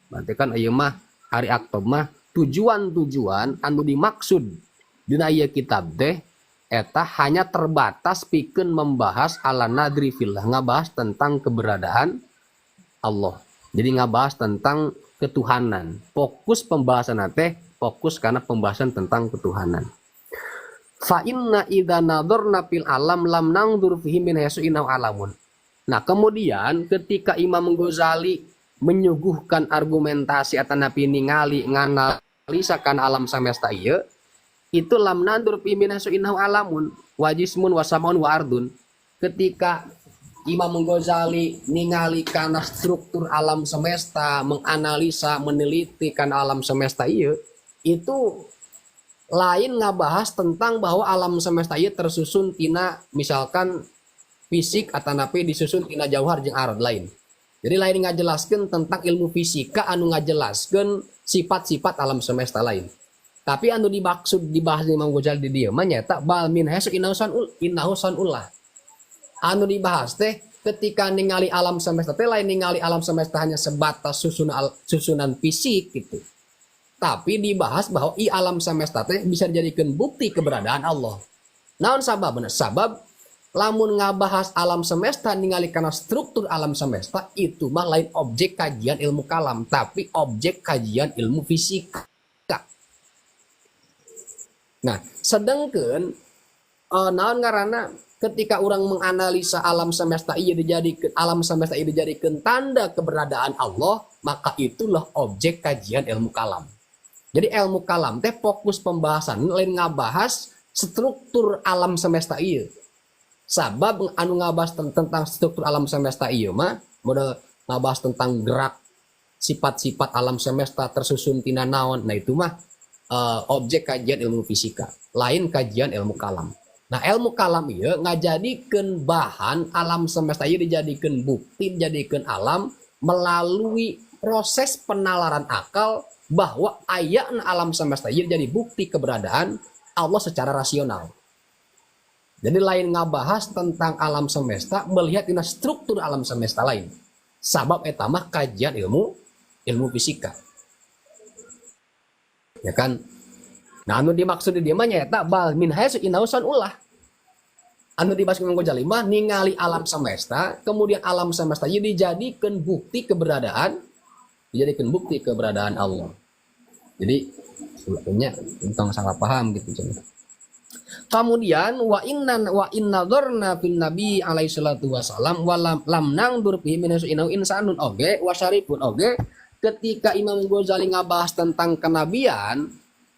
berarti kan ieu mah ari aqtab mah tujuan-tujuan anu dimaksud dina ieu kitab teh eta hanya terbatas pikeun membahas ala nadri fillah, ngabahas tentang keberadaan Allah. Jadi ngabahas tentang ketuhanan. Fokus pembahasan teh fokus karena pembahasan tentang ketuhanan. Fa inna idza nadharna fil alam lam nangdur fihi min haitsu innahu alamun. Nah, kemudian ketika Imam Ghazali menyuguhkan argumentasi atanapi ningali nganalisa kan alam semesta ieu, itu lam nandur fihi min haitsu innahu alamun wa jismun wa samaun wa ardun. Ketika Imam Ghazali ningali kana struktur alam semesta, menganalisa, meneliti kan alam semesta ieu, itu lain ngabahas tentang bahwa alam semesta ieu tersusun tina misalkan fisik atanapi disusun tina jauhar jeung arad lain. Jadi lain ngajelaskeun tentang ilmu fisika anu ngajelaskeun sifat-sifat alam semesta lain. Tapi anu dimaksud dibahas Imam Ghazali di dieu mah nyata bal min haitsu innahu sanullah. Anu dibahas teh ketika ningali alam semesta teh lain ningali alam semesta hanya sebatas susunan fisik gitu. Tapi dibahas bahwa alam semesta teh bisa dijadikan bukti keberadaan Allah. Naon sababna? Sabab lamun ngabahas alam semesta ningali kana struktur alam semesta itu mah lain objek kajian ilmu kalam, tapi objek kajian ilmu fisika. Nah, sedangkan naon ngaranna ketika orang menganalisa alam semesta ieu dijadikeun tanda keberadaan Allah, maka itulah objek kajian ilmu kalam. Jadi ilmu kalam teh fokus pembahasan lain ngabahas struktur alam semesta ieu. Sabab anu ngabahas tentang struktur alam semesta ieu mah modal ngabahas tentang gerak sifat-sifat alam semesta tersusun tina naon. Nah itu mah objek kajian ilmu fisika, lain kajian ilmu kalam. Nah ilmu kalam ieu ngajadikeun bahan alam semesta ieu dijadikeun bukti, dijadikeun alam melalui proses penalaran akal bahwa ayatna alam semesta ieu jadi bukti keberadaan Allah secara rasional. Jadi lain ngabahas tentang alam semesta melihat dina struktur alam semesta lain. Sabab eta mah kajian ilmu fisika. Ya kan? Nah anu dimaksud di dieu mah nyaeta bal min haitsu inausan ulah. Anu dibahas Imam Ghazali mah ningali alam semesta, kemudian alam semesta ieu dijadikeun bukti keberadaan Allah. Jadi sebetulnya tentang salah paham gitu cuman. Kemudian wa inna dzarna fil nabi alaihi salatu wasalam wa lam nangdur fi min inau insanun oge wa syarifun oge ketika Imam Ghazali ngabahas tentang kenabian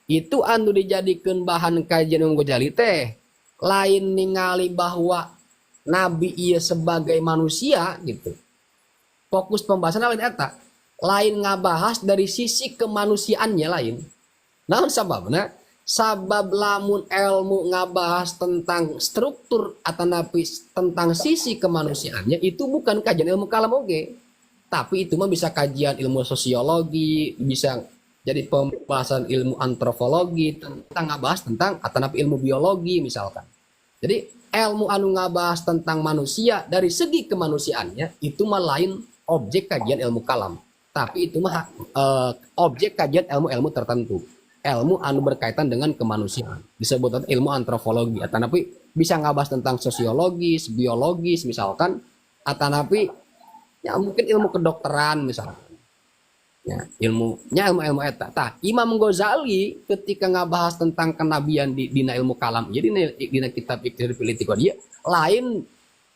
itu anu dijadikeun bahan kajian Imam Ghazali teh lain ningali bahwa nabi ieu sebagai manusia gitu. Fokus pembahasan lain eta. Lain ngabahas dari sisi kemanusiaannya lain. Naon sababna? Sabab lamun ilmu ngabahas tentang struktur atau tentang sisi kemanusiaannya itu bukan kajian ilmu kalam oge. Tapi itu mah bisa kajian ilmu sosiologi, bisa jadi pembahasan ilmu antropologi tentang ngabahas tentang atau ilmu biologi misalkan. Jadi ilmu anu ngabahas tentang manusia dari segi kemanusiaannya itu mah lain objek kajian ilmu kalam. Tapi itu mah objek kajian ilmu-ilmu tertentu. Ilmu anu berkaitan dengan kemanusiaan disebut ilmu antropologi atau bisa ngabahas tentang sosiologis, biologis misalkan atau ya mungkin ilmu kedokteran misalkan ya ilmu eta. Tah Imam Ghazali ketika ngabahas tentang kenabian di dina ilmu kalam jadi dina kitab Iqtisad fil I'tiqad lain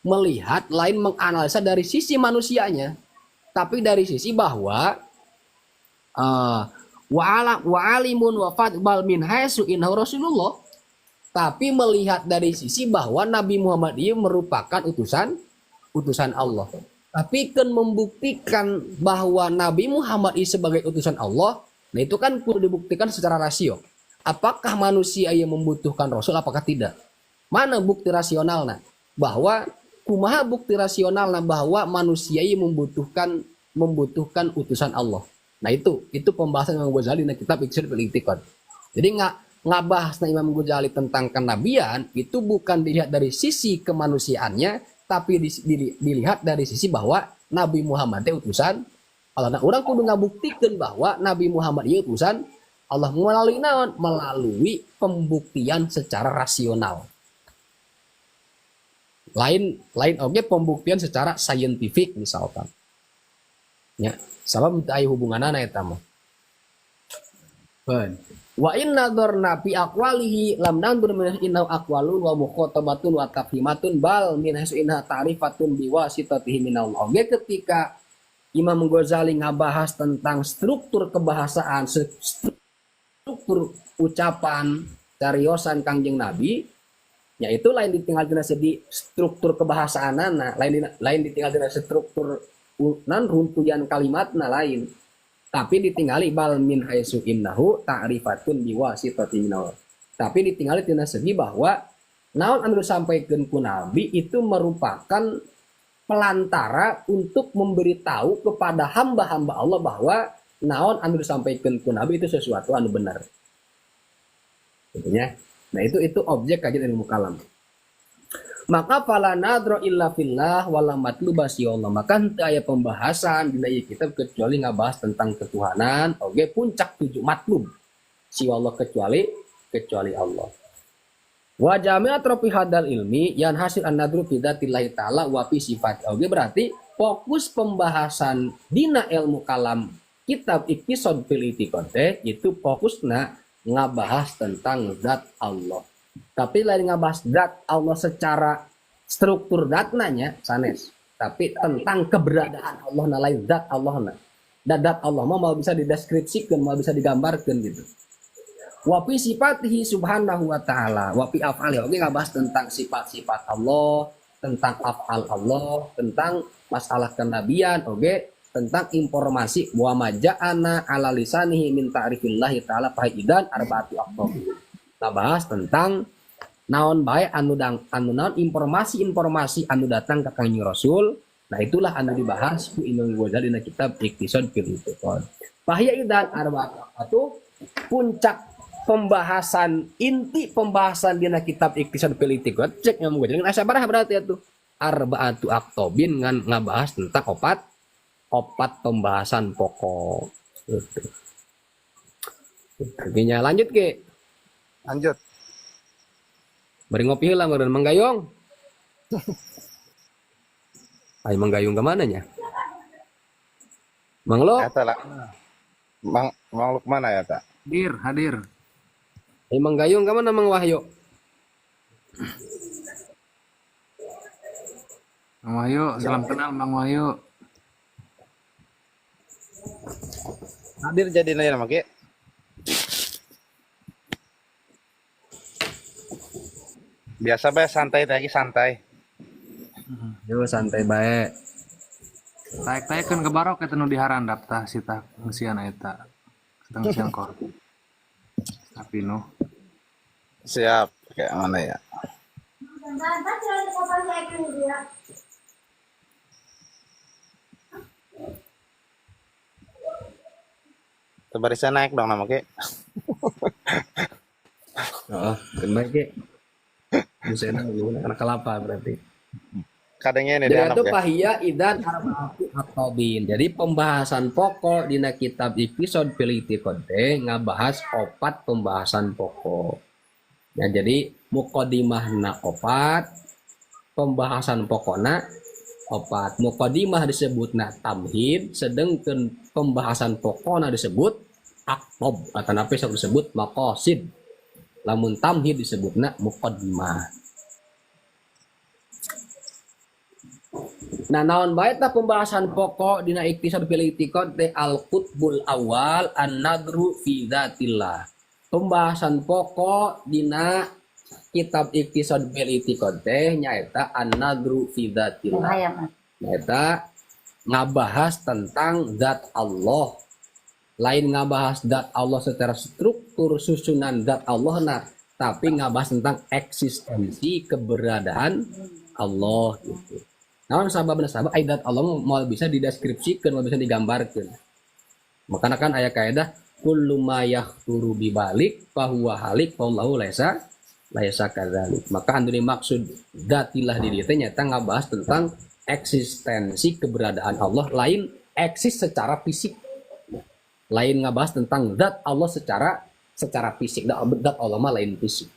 melihat lain menganalisa dari sisi manusianya tapi dari sisi bahwa wa alimun wa fatbal min haitsu innahu rasulullah tapi melihat dari sisi bahwa Nabi Muhammad itu merupakan utusan Allah tapi kan membuktikan bahwa Nabi Muhammad itu sebagai utusan Allah nah itu kan perlu dibuktikan secara rasio apakah manusia yang membutuhkan rasul apakah tidak mana bukti rasionalnya bahwa kumaha bukti rasionalnya bahwa manusia yang membutuhkan utusan Allah. Nah itu pembahasan Imam Ghazali di kitab Iqtisad fil I'tiqad. Jadi ngabahas Imam Ghazali tentang kenabian itu bukan dilihat dari sisi kemanusiaannya tapi dilihat dari sisi bahwa Nabi Muhammad itu utusan Allah. Nah orang kudu ngabuktikan bahwa Nabi Muhammad itu utusan Allah melalui naon? Melalui pembuktian secara rasional. Lain objek pembuktian secara saintifik misalkan. Ya, sabab teu aya hubunganana eta mah. Wa inna dzarna fi aqwalihi lam nandur min innahu aqwalun wa mukhatabatun wa tafhimatun bal min hasu inna ta'rifatun biwasitatihi minallah. Oke ketika Imam Ghazali ngabahas tentang struktur kebahasaan, struktur ucapan cariosan Kangjeng Nabi, yaitu lain ditinggal dina segi struktur kebahasaanana, lain ditinggal dina struktur runtuyan kalimatna lain. Tapi ditinggali bal min haitsu innahu ta'rifatun biwasitati minallah. Tapi ditinggali tina segi bahwa naon anu disampaikeun ku Nabi itu merupakan pelantara untuk memberitahu kepada hamba-hamba Allah bahwa naon anu disampaikeun ku Nabi itu sesuatu anu benar. Tentunya. Nah itu objek kajian ilmu kalam. Maka fala nadra illa fillah wala matluba Allah. Maka henteu aya pembahasan dina ieu kitab kecuali ngabahas tentang ketuhanan, oge puncak tujuh matlub si Allah kecuali Allah. Wa jami'at rafi hadal ilmi yan hasil an-nadru fi dzatillahi ta'ala wa fi sifat. Oge berarti fokus pembahasan dina ilmu kalam kitab Iqtisad fil I'tiqad itu fokusna ngabahas tentang zat Allah. Tapi lain ngabahas zat Allah secara struktur datnanya sanes. Tapi tentang keberadaan Allah na lain zat Allah na. Zat Allah mau bisa dideskripsikan, mau bisa digambarkan gitu. Wa fi sifatihi subhanahu wa ta'ala, wa fi af'ali. Oke ngabahas tentang sifat-sifat Allah, tentang af'al Allah, tentang masalah kenabian, oke, tentang informasi wa maja'ana ala lisanihi min ta'rifillahi ta'ala fa'idan arba'atu aqtab. Bahas tentang naon bae anu naon informasi-informasi anu datang ka Kanjeng Rasul. Nah itulah anu dibahas ku Imam Ghazali dina kitab Iqtisad fil I'tiqad. Fahya idan arba'atu puncak pembahasan inti pembahasan dina kitab Iqtisad fil I'tiqad cek Imam Ghazali ngan sabaraha berarti atuh arba'atu aqtabin ngan ngabahas tentang opat pembahasan pokok. Gitu. Artinya lanjut ke. Lanjut. Bari ngopi heula meureun Manggayong. Ay Manggayong ke mananya? Mang Lo? Eta lah. Mang Lukman ya ta? Hadir. Ay Manggayong ke mana Mang Wahyu? Mang Wahyu, salam kenal Mang Wahyu. Hadir jadi nanya nama Ki. Biasa bae santai teh santai. Yo santai bae. Taek-taekeun ke barok eta nu diharandap tah sita ngeusian eta. Sedang siang kor. Tapi nu Siap. Kayak mana ya? Barisan naik dong nama Ki. Heeh, bener ge. Busena anak kelapa berarti. Kadangnya ini Jadi dia itu anak ya. Fahya idan arba'atu aqtabin. Jadi pembahasan pokok dina kitab Iqtisad fil I'tiqad ngabahas opat pembahasan pokok. Ya jadi muqaddimahna opat, pembahasan pokokna opat. Muqaddimah disebutna tamhid, sedangkan pembahasan pokokna disebut aqtab atau apa disebut maqasid. Lamun tamhid disebutna muqaddimah. Nah, naon bae tah pembahasan pokok dina Iqtisad fil I'tiqad teh al-qutbul awal an-nadru fi dzatillah. Pembahasan pokok dina kitab Iqtisad fil I'tiqad teh nyaeta an-nadru fi dzatillah. Nyaeta ngabahas tentang zat Allah. Lain ngabahas zat Allah secara struktur susunan zat Allah nah, tapi ngabahas tentang eksistensi keberadaan Allah gitu. Namun sababna sabab ayat Allah mau bisa dideskripsikan, mau bisa digambarkan. Makanya kan ayat kaidah kullu ma yahturu bibalik fahuwa halik wallahu laisa kadzalik. Maka anu dimaksud zatilah di dieu teh nyata ngabahas tentang eksistensi keberadaan Allah, lain eksis secara fisik. Lain ngabahas tentang zat Allah secara fisik. Zat Allah mah lain fisik.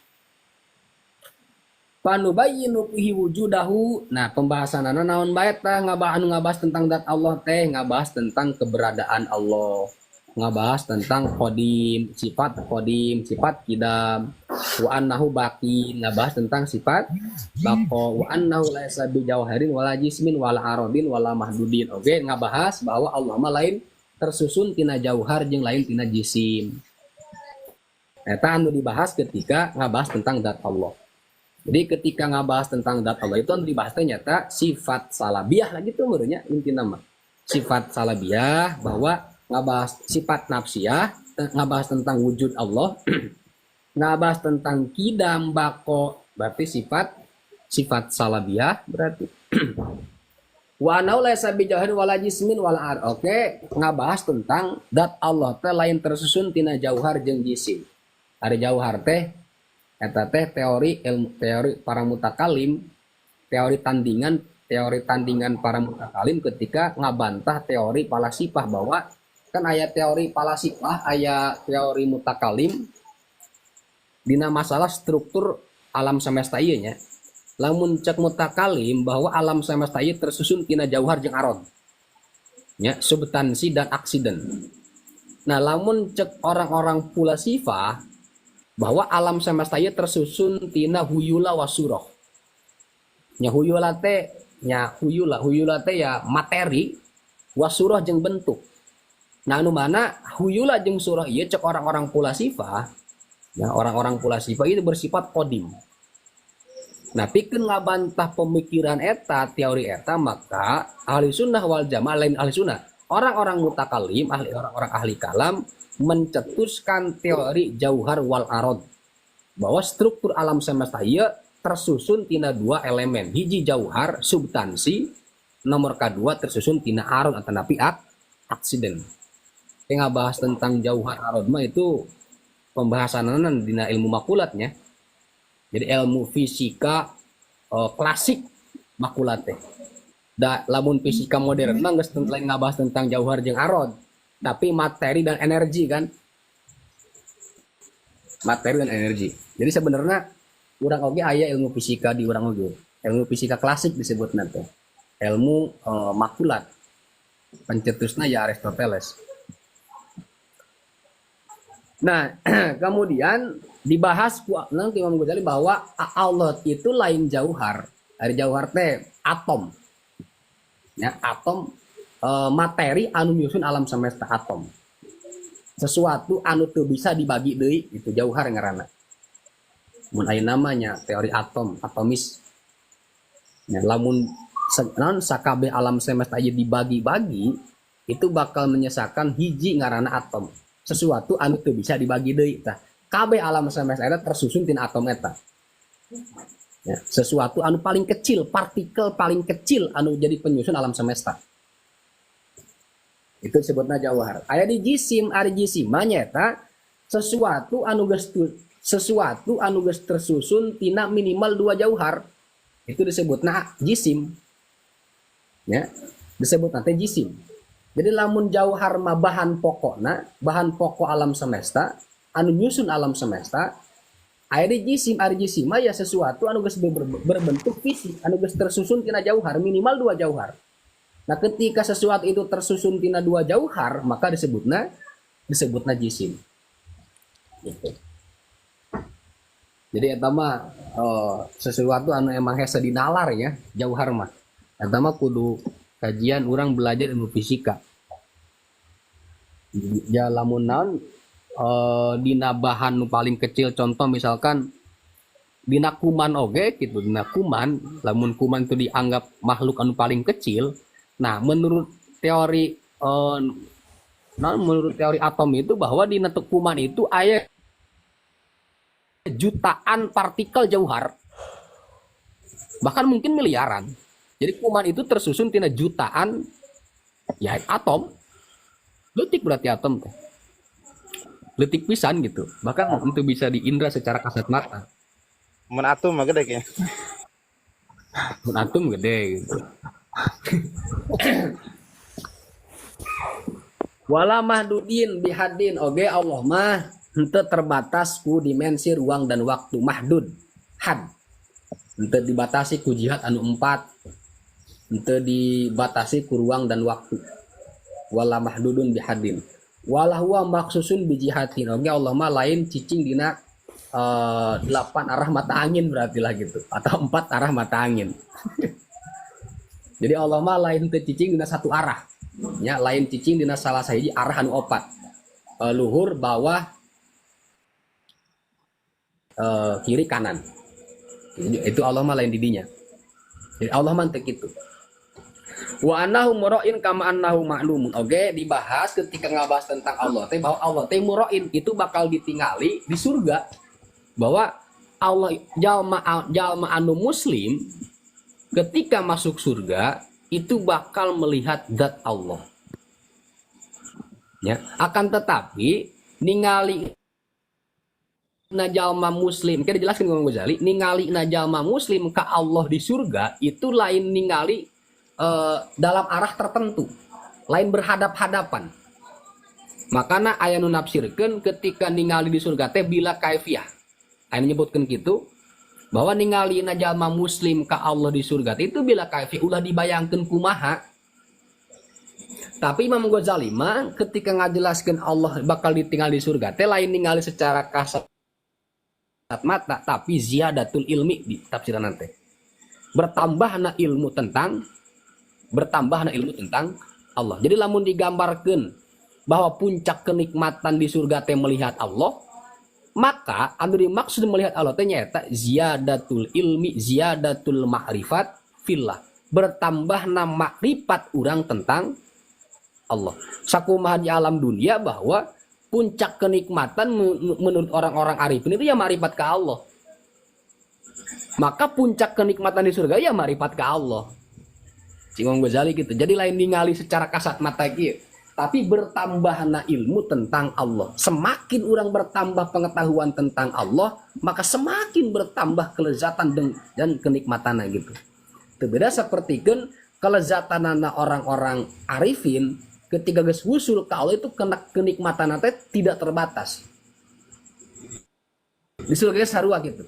Panubayyinu fihi wujudahu. Nah, pembahasanana naon bae tah ngabahas tentang zat Allah teh, ngabahas tentang keberadaan Allah. Ngabahas tentang qadim, sifat kidam. Wa annahu baqi, ngabahas tentang sifat baqa. Wa annahu laisa bi jawharin wala jismin wala aradin wala mahdudin. Oke, ngabahas bahwa Allah mah lain tersusun tina jauhar jeung lain tina jisim. Eta anu dibahas ketika ngabahas tentang zat Allah. Jadi ketika ngabahas tentang zat Allah itu dibahas ternyata sifat salabiyah lagi tuh menurutnya inti nama. Sifat salabiyah bahwa ngabahas sifat nafsiyah, ngabahas tentang wujud Allah, ngabahas tentang kidam bako berarti sifat salabiyah berarti. Wa anau laisa bi jauharin wala jismin wala ar. Oke, ngabahas tentang zat Allah teh lain tersusun tina jauhar jeung jisim. Ari jauhar teh eta teh teori para mutakalim, teori tandingan para mutakalim ketika ngabantah teori palasifah bahwa kan aya teori palasifah, aya teori mutakalim dina masalah struktur alam semesta ieu nya. Lamun cek mutakalim bahwa alam semesta ieu tersusun tina jauhar jeung arad. Nya substansi dan aksiden. Nah, lamun cek orang-orang palasifah bahwa alam semesta ieu tersusun tina huyula wasurah. Nya huyula teh ya materi, wasurah jeung bentuk. Nah anu mana huyula jeung surah ieu cek orang-orang palasifah, ya orang-orang palasifah itu bersifat qadim. Nah pikeun ngabantah pemikiran eta, teori eta, maka ahli sunnah wal jamaah lain ahli sunnah, orang-orang mutakalim, orang-orang ahli kalam mencetuskan teori jauhar wal arad. bahwa struktur alam semesta ieu tersusun tina dua elemen, hiji jauhar substansi, nomor kedua tersusun tina arod atau napi aksiden. Kita bahas tentang jauhar arod mah itu pembahasanan dina ilmu makulatnya. Jadi ilmu fisika klasik makulat teh. Da lamun fisika modern mah geus lain ngabahas tentang jauhar jeung arod, tapi materi dan energi kan. Materi dan energi. Jadi sebenarnya urang oge aya ilmu fisika di urang oge. Ilmu fisika klasik disebut nanti. Ilmu makulat. Pencetusna ya Aristoteles. Nah, kemudian dibahas nang Imam Ghazali bahwa Allah itu lain jauhar. Ari jauhar teh atom. Ya, atom materi anu nyusun alam semesta atom. Sesuatu anu teu bisa dibagi deui itu jauhar ngaranna. Mun aya namanya teori atom, atomis. Ya, lamun sakabeh alam semesta ieu dibagi-bagi, itu bakal menyesakan hiji ngaranna atom. Sesuatu anu teu bisa dibagi deui tah. Kabeh alam semesta eta tersusun tina atom eta. Ya, sesuatu anu paling kecil, partikel paling kecil anu jadi penyusun alam semesta. Itu disebutna jauhar. Aya di jisim, ari jisim nyata sesuatu anu geus tersusun tina minimal dua jauhar. Itu disebutna jisim. Ya, disebut nanti jisim. Jadi lamun jauhar mah bahan pokok alam semesta, anu nyusun alam semesta, aya di jisim, ari jisim ya sesuatu anu geus berbentuk fisik, anu geus tersusun tina jauhar, minimal dua jauhar. Nah, ketika sesuatu itu tersusun tina dua jauhar, maka disebutna jisim. Gitu. Jadi eta mah sesuatu anu emang hese dinalar ya, jauhar mah. Eta mah kudu kajian urang belajar ilmu fisika. Ya lamun naon dina bahan nu paling kecil, contoh misalkan dina kuman oge gitu, dina kuman, lamun kuman itu dianggap makhluk anu paling kecil. Nah, menurut teori atom itu bahwa di kuman itu aya jutaan partikel jauhar, bahkan mungkin miliaran. Jadi kuman itu tersusun tina jutaan ya atom. Letik berarti atom teh. Letik pisan gitu. Bahkan untuk bisa diindra secara kasat mata. Mun atom mah gede kayaknya. Mun atom gede gitu. Wala mahdudin bihadin oge Allah mah henteu terbatas ku dimensi ruang dan waktu. Mahdud had henteu dibatasi ku jihad anu 4, henteu dibatasi ku ruang dan waktu. Wala mahdudun bihadin wala huwa maksusun bijihatin oge Allah mah lain cicing dina 8 arah mata angin berarti lah gitu, atau 4 arah mata angin. Jadi Allah mah lain teu cicing dina satu arah. Ya, lain cicing dina salah sahiji arah anu 4. Luhur, bawah, kiri, kanan. Jadi, itu Allah mah lain didinya. Jadi Allah mah teu kitu. Wa annahu mura'in kama annahu ma'lumun. Oke, dibahas ketika ngabahas tentang Allah teh bahwa Allah teh mura'in itu bakal ditingali di surga. Bahwa Allah jalma anu muslim ketika masuk surga itu bakal melihat zat Allah. Ya, akan tetapi ningali jalma muslim, kita dijelaskan Imam Ghazali, ningali jalma muslim ka Allah di surga itu lain ningali dalam arah tertentu, lain berhadap-hadapan. Makana aya nu nafsirkeun ketika ningali di surga teh bila kaifiyah. Aya nyebutkeun kitu bahwa ningali jalma muslim ka Allah di surga itu bila kaifiyah ulah dibayangkeun kumaha. Tapi Imam Ghazali mah ketika ngajelaskeun Allah bakal ditinggal di surga teh lain ningali secara kasat mata, tapi ziyadatul ilmi di tafsiran teh. Bertambahna ilmu tentang Allah. Jadi lamun digambarkan bahwa puncak kenikmatan di surga teh melihat Allah, maka anu dimaksud melihat Allah teh nyaeta ziyadatul ilmi, ziyadatul ma'rifat fillah. Bertambahna makrifat urang tentang Allah. Sakumaha di alam dunia bahwa puncak kenikmatan menurut orang-orang arifin itu ya marifat ke Allah. Maka puncak kenikmatan di surga ya marifat ke Allah. Imam Ghazali gitu. Jadi lain ningali secara kasat mata gitu, tapi bertambahna ilmu tentang Allah. Semakin orang bertambah pengetahuan tentang Allah, maka semakin bertambah kelezatan dan kenikmatan gitu. Itu beda seperti kan kelezatan orang-orang arifin ketika geus wusul ke Allah itu kenikmatan tidak terbatas. Di surga sarua gitu.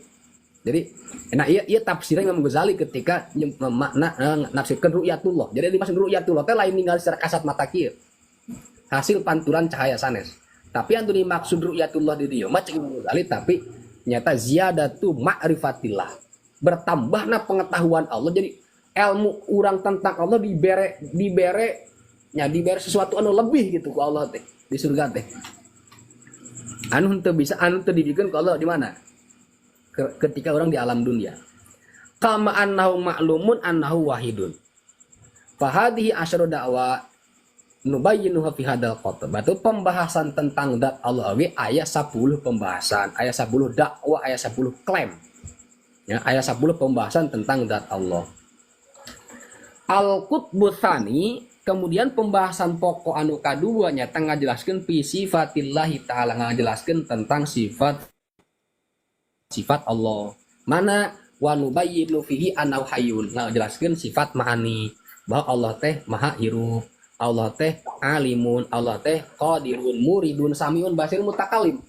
Jadi, nah iya tafsirnya Imam Ghazali ketika makna nafsirkan ru'yatullah. Jadi dimaksud ru'yatullah teh lain tinggal secara kasat mata kieu. Hasil pantulan cahaya sanes. Tapi yang dimaksud ru'yatullah di dieu mah Imam Ghazali tapi nyata ziyadatu ma'rifatillah. Bertambahna pengetahuan Allah. Jadi ilmu orang tentang Allah dibere sesuatu anu lebih gitu ku Allah teh di surga teh. Anu teu bisa anu teu dibikeun ku Allah di mana? Ketika orang di alam dunia. Kama annahu ma'lumun annahu wahidun. Fahadihi asyru da'wa nubayyinuha fi hadal qatb. Batu pembahasan tentang zat Allah ge aya 10 pembahasan, aya 10 dakwah, aya 10 klaim. Ya, aya 10 pembahasan tentang zat Allah. Al-Qutbu Tsani, kemudian pembahasan pokok anu kadua nyata ngajelaskeun fi sifatillahi ta'ala, ngajelaskeun tentang sifat Allah. Mana wa nubayyinu fihi annahu hayyun. Nah, jelaskeun sifat ma'ani bahwa Allah teh maha hirup, Allah teh alimun, Allah teh qadirun, muridun, samiun, basir, mutakalim.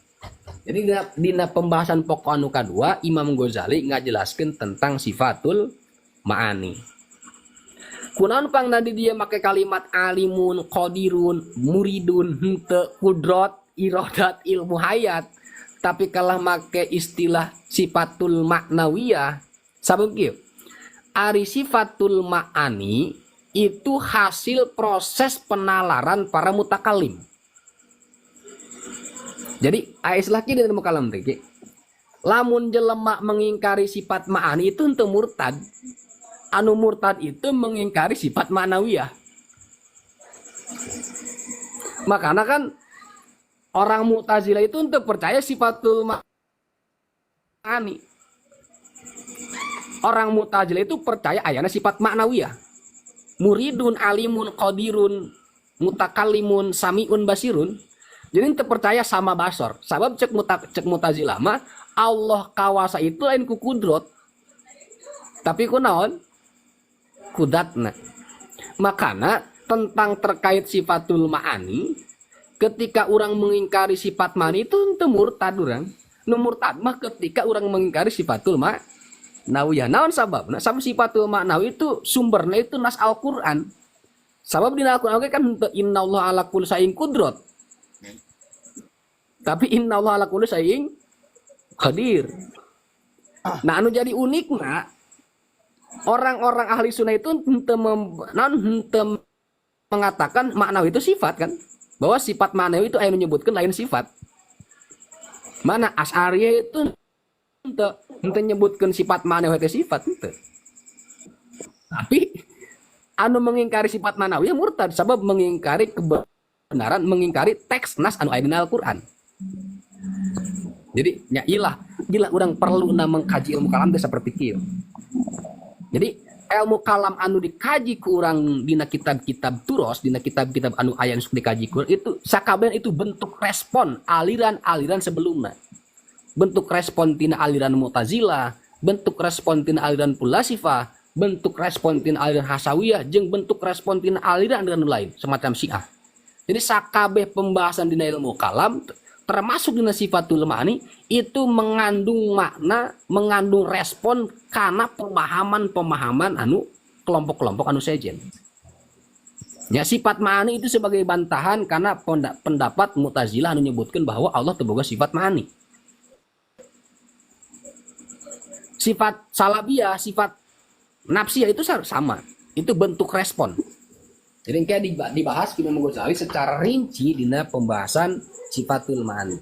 Jadi dina pembahasan pokok anu kadua Imam Ghazali ngajelaskeun tentang sifatul ma'ani. Kunaon pang nadi dia make kalimat alimun, qadirun, muridun, henteu kudrat, iradat, ilmu hayat. Tapi kalau make istilah sifatul maknawiyah, sabun kieu. Ari sifatul ma'ani itu hasil proses penalaran para mutakalim. Jadi istilah kieu di mukalam teh. Lamun jelema mengingkari sifat ma'ani itu henteu murtad. Anu murtad itu mengingkari sifat maknawiyah. Makanya kan orang Mu'tazilah itu untuk percaya sifatul ma'ani. Orang Mu'tazilah itu percaya ayana sifat maknawiyah. Muridun, alimun, qadirun, mutakallimun, samiun, basirun. Jadi untuk percaya sama basor. Sebab cek Mu'tazilah mah Allah kawasa itu lain ku kudrat. Tapi ku naon? Kudatna. Makana tentang terkait sifatul ma'ani, ketika orang mengingkari sifat ma'ani itu ente murtad orang. Nu murtad mah ketika orang mengingkari sifatul ma'nawiyah. Naon sabab? Nah, sabab sifatul ma'nawi itu sumbernya itu nas Al-Qur'an. Sabab di Al-Qur'an kan innallaha ala kulli syai'in qudrat. Tapi innallaha ala kulli syai'in qadir. Nah, anu jadi unikna orang-orang ahli sunnah itu henteu mengatakan maknawi itu sifat kan? Bahwa sifat maknawi itu aya menyebutkan lain sifat. Mana Asy'ariyah itu henteu nyebutkeun sifat maknawi itu sifat henteu. Tapi anu mengingkari sifat maknawi ya murtad sebab mengingkari kebenaran, mengingkari teks nas anu aya dina Al-Qur'an. Jadi nya ilah urang perlu mengkaji ilmu kalam teh saperti kieu. Jadi ilmu kalam anu dikaji ku urang dina kitab-kitab turos, dina kitab-kitab anu aya dikaji ku itu sakabeh itu bentuk respon aliran-aliran sebelumnya. Bentuk respon tina aliran Mu'tazilah, bentuk respon tina aliran Fulasifah, bentuk respon tina aliran Hasawiyah, jeung bentuk respon tina aliran lain semacam Syiah. Jadi sakabeh pembahasan dina ilmu kalam termasuk dina sifatul ma'ani itu mengandung makna, mengandung respon karena pemahaman anu kelompok-kelompok anu sejen. Ya sifat ma'ani itu sebagai bantahan karena pendapat Mu'tazilah anu menyebutkan bahwa Allah teboga sifat ma'ani. Sifat salabiyah, sifat nafsiyah itu sama. Itu bentuk respon. Jadi kayak dibahas Imam Ghazali secara rinci dina pembahasan sifatul ma'ani.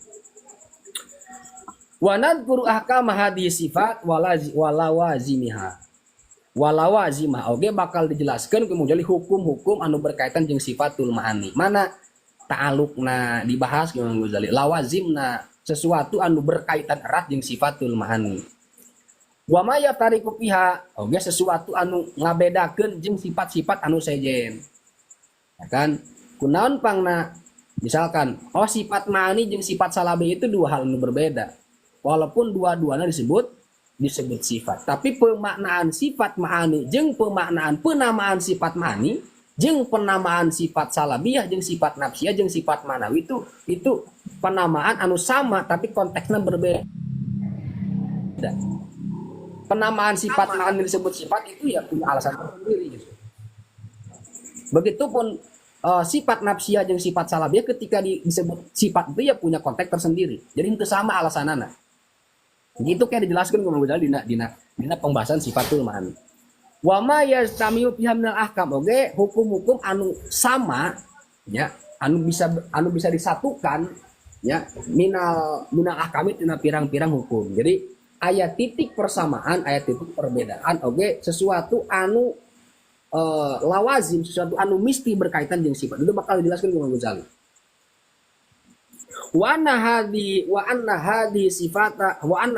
Wa nadhkuru ahkam hadhihi sifat walawazimiha. Walawazimah oge bakal dijelaskan kemudian hukum-hukum anu berkaitan jeung sifatul ma'ani. Mana ta'alluqna dibahas ke Imam Ghazali lawazimna sesuatu anu berkaitan erat jeung sifatul ma'ani wa ma yatariqu fiha oge sesuatu anu ngabedakeun jeung sifat-sifat anu sejen ya kan kunaon pangna misalkan sifat ma'ani jeung sifat salabi itu dua hal anu berbeda walaupun dua-duanya disebut sifat tapi pemaknaan sifat ma'ani jeung pemaknaan penamaan sifat ma'ani jeung penamaan sifat salabiyah jeung sifat nafsiyah jeung sifat manawi itu penamaan anu sama tapi konteksnya berbeda. Penamaan sifat ma'ani disebut sifat itu ya punya alasan sendiri gitu. Begitupun sifat nafsiyah jeung sifat salabiyah ketika disebut sifat itu ya punya konteks tersendiri. Jadi itu sama alasanana. Gitu kayak dijelaskan Imam Ghazali dina pembahasan sifatul ma'ani. Wa ma yastamiu fiha minal ahkam oge hukum-hukum anu sama ya anu bisa disatukan ya minal ahkam itu pirang-pirang hukum. Jadi ayat titik persamaan ayat titik perbedaan oge sesuatu anu lawazim sesuatu anu mesti berkaitan dengan sifat itu bakal dijelaskan Imam Ghazali. Wa anna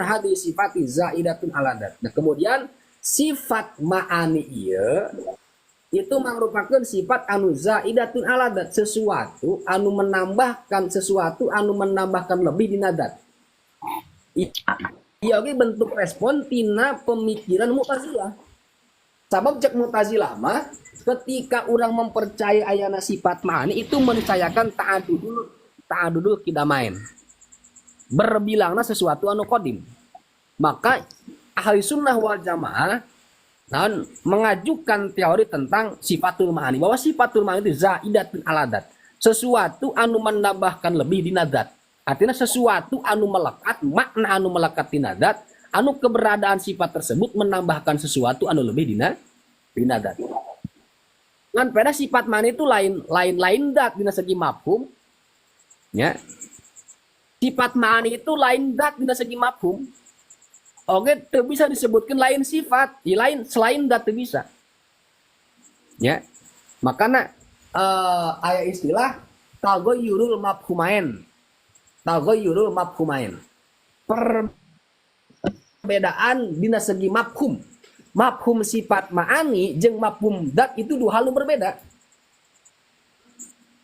hadhi sifati zaidatun aladat. Nah kemudian sifat ma'ani ieu itu merupakan sifat anu zaidatun aladat sesuatu anu menambahkan lebih dina dat. Ieu ge bentuk respon tina pemikiran Mu'tazilah. Sabab cek Mu'tazilah mah ketika orang mempercayai ayana sifat ma'ani itu mencayakan ta'adudul kidamain. Berbilangna sesuatu anu qadim. Maka ahli sunnah wal jamaah mengajukan teori tentang sifatul ma'ani bahwa sifatul ma'ani itu zaidatun aladat sesuatu anu menambahkan lebih di nadat artinya sesuatu anu melekat makna anu melekat di nadat anu keberadaan sifat tersebut menambahkan sesuatu anu lebih di nadat kan pada sifat ma'ani itu lain dat dina segi mafhum ya sifat ma'ani itu lain dat dina segi mafhum. Oke, itu bisa disebutkan lain sifat, lain selain dat bisa. Ya, makanya aya istilah taghayyurul mafhumain. Taghayyurul mafhumain. Perbedaan dina segi mafhum. Mafhum sifat ma'ani jeung mafhum dat itu dua hal berbeda.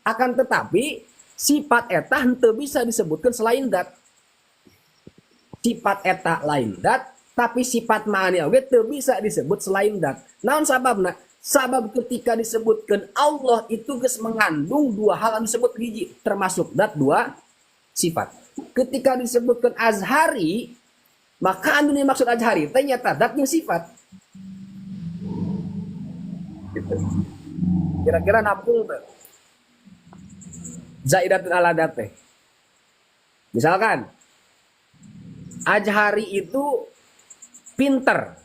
Akan tetapi sifat eta henteu bisa disebutkan selain dat. Sifat eta lain dat tapi sifat ma'ani oge teu bisa disebut selain dat. Naon sababna? Sabab ketika disebutkan Allah itu geus mengandung dua hal anu disebut hiji termasuk dat dua sifat. Ketika disebutkan azhari maka anu dimaksud azhari teh nyata dat jeung sifat. Gitu. Kira-kira nampung teh. Zaidatun ala dat teh. Misalkan Azhari itu pinter.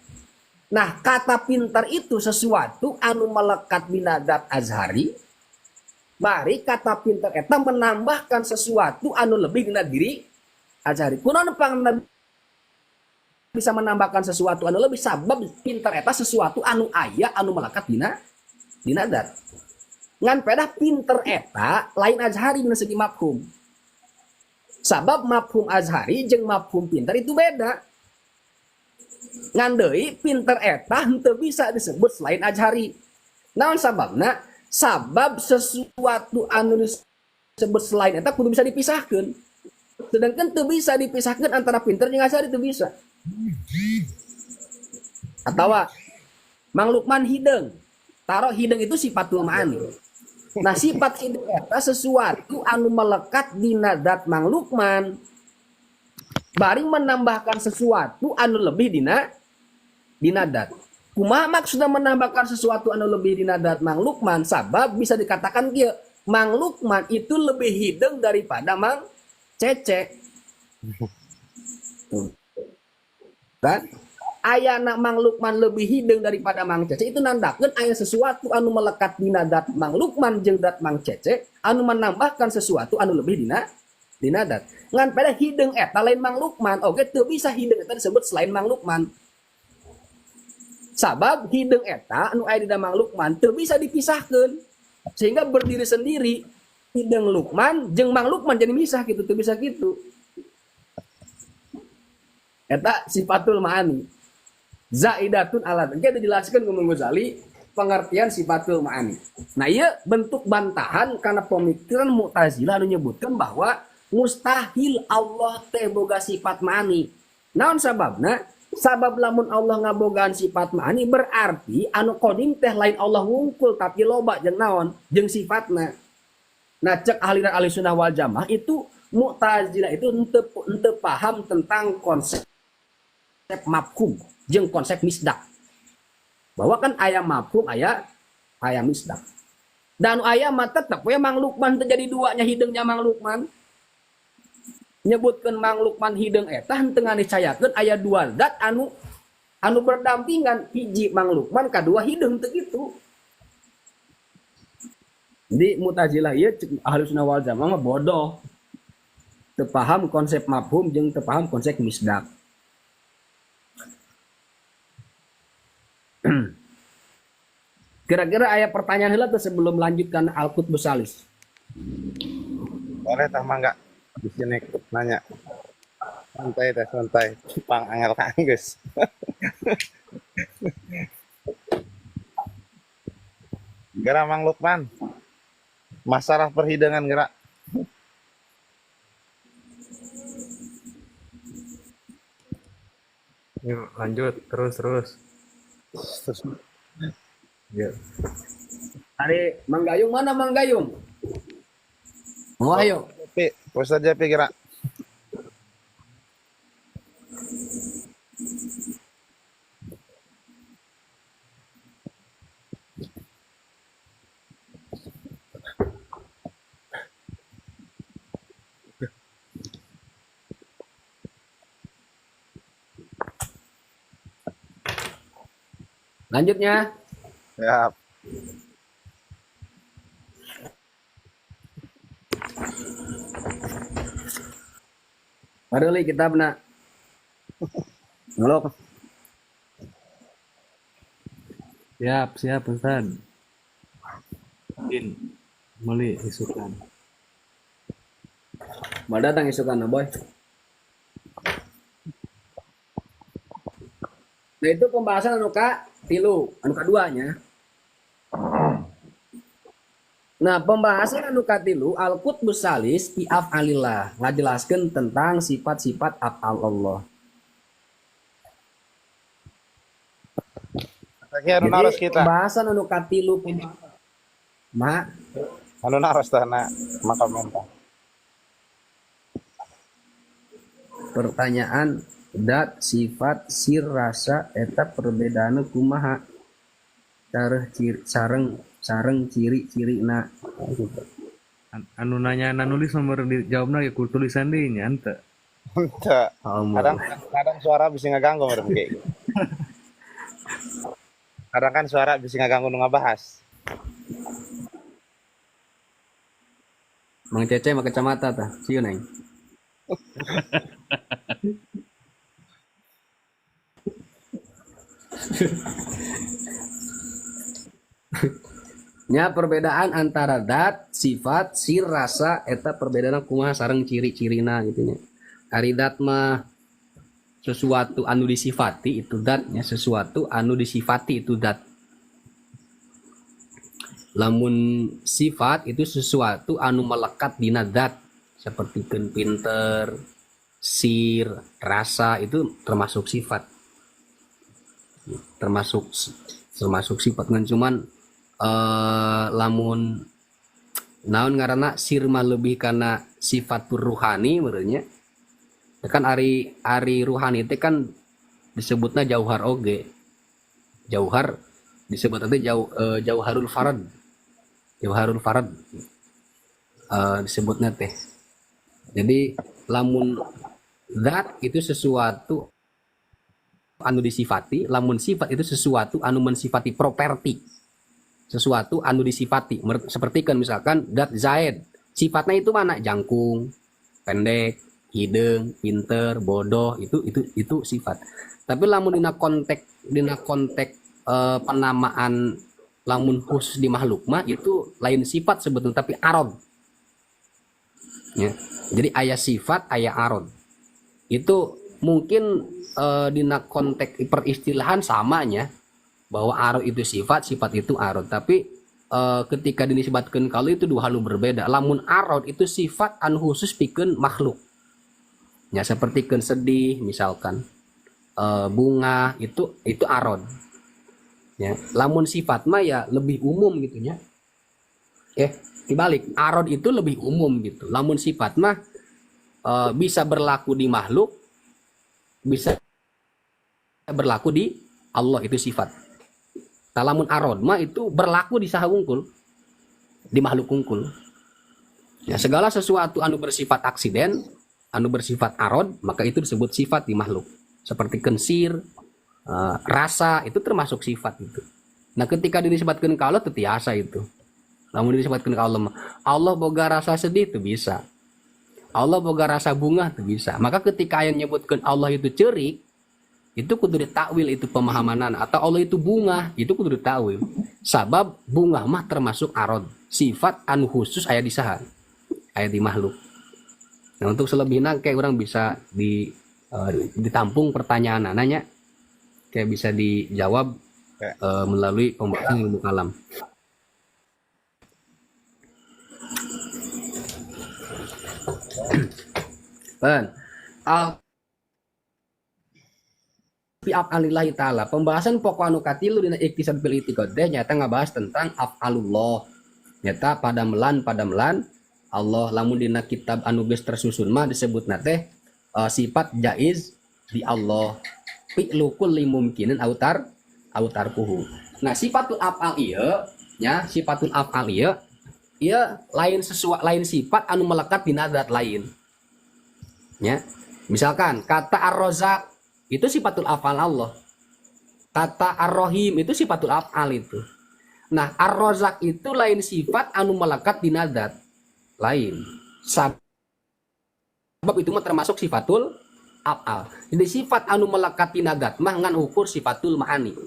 Nah, kata pinter itu sesuatu anu melekat binadat Azhari. Bari kata pinter eta menambahkan sesuatu anu lebih dina diri Azhari. Kunaon pang bisa menambahkan sesuatu anu lebih sabab pinter eta sesuatu anu aya anu melekat dina dat. Ngan pedah pinter eta lain Azhari dina segi mafhum. Sabab mafhum azhari jeung mafhum pinter itu beda. Ngan deui pinter eta henteu bisa disebut selain azhari. Naon sababna? Sabab sesuatu anu disebut selain eta kudu bisa dipisahkeun. Sedangkan teu bisa dipisahkeun antara pinter jeung azhari teu bisa. Atawa Mang Lukman hideung. Taro hideung itu sifatul ma'ani. Nah sifat hidup eta sesuatu anu melekat dina dat Mang Lukman bari menambahkan sesuatu anu lebih dina dat. Kumaha maksudna menambahkan sesuatu anu lebih dina dat Mang Lukman? Sabab bisa dikatakan kieu, Mang Lukman itu lebih hideung daripada Mang Cece. Kan? Aya anak Mang Lukman lebih hideung daripada Mang Cece itu nandakeun aya sesuatu anu melekat dina dat Mang Lukman jeung dat Mang Cece anu menambahkan sesuatu anu lebih dina dat. Ngan pada hideung eta lain Mang Lukman oge teu bisa hideung eta disebut selain Mang Lukman. Sabab hideung eta anu aya dina Mang Lukman teu bisa dipisahkeun sehingga berdiri sendiri. hidung Lukman jeung Mang Lukman jadi misah gitu tuh bisa gitu. Eta sifatul ma'ani. Zaidatun ala. Kita dijelaskan ke Ghazali pengertian sifatul ma'ani. Nah, iya bentuk bantahan karena pemikiran Mu'tazilah anu nyebutkan bahwa mustahil Allah teh boga sifat ma'ani. Naon sababna? Sabab lamun Allah ngabogaan sifat ma'ani berarti anu qadim teh lain Allah wungkul tapi loba jeung naon? Jeung sifatna. Nah, cek ahli sunnah wal jamaah itu Mu'tazilah itu ente paham tentang konsep mafhum jeung konsep misdak. Bahwa kan aya mafhum aya misdak. Dan aya mah tetep we Mang Lukman terjadi duanya hidungnya Mang Lukman. Nyebutkeun Mang Lukman hideung eta henteu nganicayakeun aya dua zat anu berdampingan, hiji Mang Lukman kadua hideung teu kitu. Jadi Mu'tazilah ieu ahli sunnah wal jamaah mah bodoh. Teu paham konsep mafhum jeung teu paham konsep misdak. Kira-kira aya pertanyaan heula tuh sebelum lanjutkan Al-Qutbus Salis. Boleh tah mangga di sini nanya. Santai teh santai. Pang angel ka geus. Geura Mang Lukman. Masalah perhidangan geura. Yuk, lanjut terus. Ya. Hari Mang Gayung mana Mang Gayung? Mau ayo. Tapi Ustaz Japi geura. Lanjutnya. Siap. Padahal kita benar. Ngelok. Siap Ustaz. Mungkin mulai isukan. Mau datang isukan boy. Nah itu pembahasan anu tilu, anu keduanya. Nah pembahasan anu katilu Al-Qutbus Salis fi af'alillah ngajelaskeun tentang sifat-sifat af'al Allah. Anu naros kita. Pembahasan anu katilu Anu naros tah na maka komentar. Pertanyaan dat sifat sir rasa eta perbedaanna kumaha sareng ciri-cirina Anu nanya nulis nomor dijawabna ya ku tulisan deui nya henteu. Henteu. Kadang suara bisa ngaganggu meureun ge. Kadang kan suara bisa ngaganggu nu ngabahas. Mang Cece mah kacamata tah sieun aing. Nya perbedaan antara dat, sifat, sir, rasa eta perbedaan kumaha sareng ciri-cirina gitu nya. Ari dat mah sesuatu anu disifati itu dat nya, sesuatu anu disifati itu dat. Lamun sifat itu sesuatu anu melekat dina dat seperti pinter, sir, rasa itu termasuk sifat. Termasuk sifat kan cuman lamun naon ngaranna sir mah lebih karena sifat ruhani menurutnya kan ari ruhani itu kan disebutnya jauhar oge jauhar disebut nanti jauharul farad disebutnya teh jadi lamun zat itu sesuatu anu disifati lamun sifat itu sesuatu anu mensifati properti sesuatu anu disifati seperti kan misalkan dat Zaid sifatnya itu mana jangkung pendek hidung pinter bodoh itu sifat tapi lamun dina konteks penamaan lamun khusus di makhluk mah itu lain sifat sebetulnya tapi arad Ya. Jadi aya sifat, aya arod. Itu mungkin dina konteks peristilahan samanya bahwa arod itu sifat, sifat itu arod. Tapi ketika dinisbatkeun kalau itu dua hal berbeda. Lamun arod itu sifat anu khusus pikeun makhluk. Ya seperti keun sedih misalkan. Bunga itu arod. Ya, lamun sifat mah ya lebih umum gitu ya. Dibalik, arod itu lebih umum gitu. Lamun sifat mah bisa berlaku di makhluk, bisa berlaku di Allah, itu sifat. Lamun arod mah itu berlaku di saha wungkul, di makhluk wungkul. Ya, segala sesuatu anu bersifat aksiden, anu bersifat arod, maka itu disebut sifat di makhluk. Seperti kensir, rasa, itu termasuk sifat itu. Nah, ketika disebutkan ke Allah tetiasa itu. Namun disebutkan ke Allah, Allah boga rasa sedih itu bisa. Allah boga rasa bunga itu bisa. Maka ketika ayat menyebutkan Allah itu cerik, itu kudu ditakwil itu pemahamanan. Atau Allah itu bunga, itu kudu ditakwil. Sabab bunga mah termasuk arod, sifat anu khusus aya di saha? Aya di makhluk. Nah, untuk selebihnya kayak orang bisa ditampung pertanyaan nanya, kayak bisa dijawab melalui pembahasan ilmu kalam. Fi af'alillahi ta'ala, pembahasan pokok anu katilu dina iktisad bil itiqad nyata ngabahas tentang af'alullah. Nyata pada melan Allah, lamun dina kitab anu geus tersusun mah disebutna teh sifat jaiz di Allah. Fi'lu kulli mumkinin autar kuhu. Nah, sifatul af'al ieu nya, sifatul af'al ieu lain sifat anu melekat di zat lain. Ya. Misalkan kata Ar-Razzaq itu sifatul af'al Allah. Kata Ar-Rahim itu sifatul af'al itu. Nah, Ar-Razzaq itu lain sifat anu melekat di zat lain. Sebab itu mah termasuk sifatul af'al. Jadi sifat anu melekat di zat mah ngan ukur sifatul ma'ani.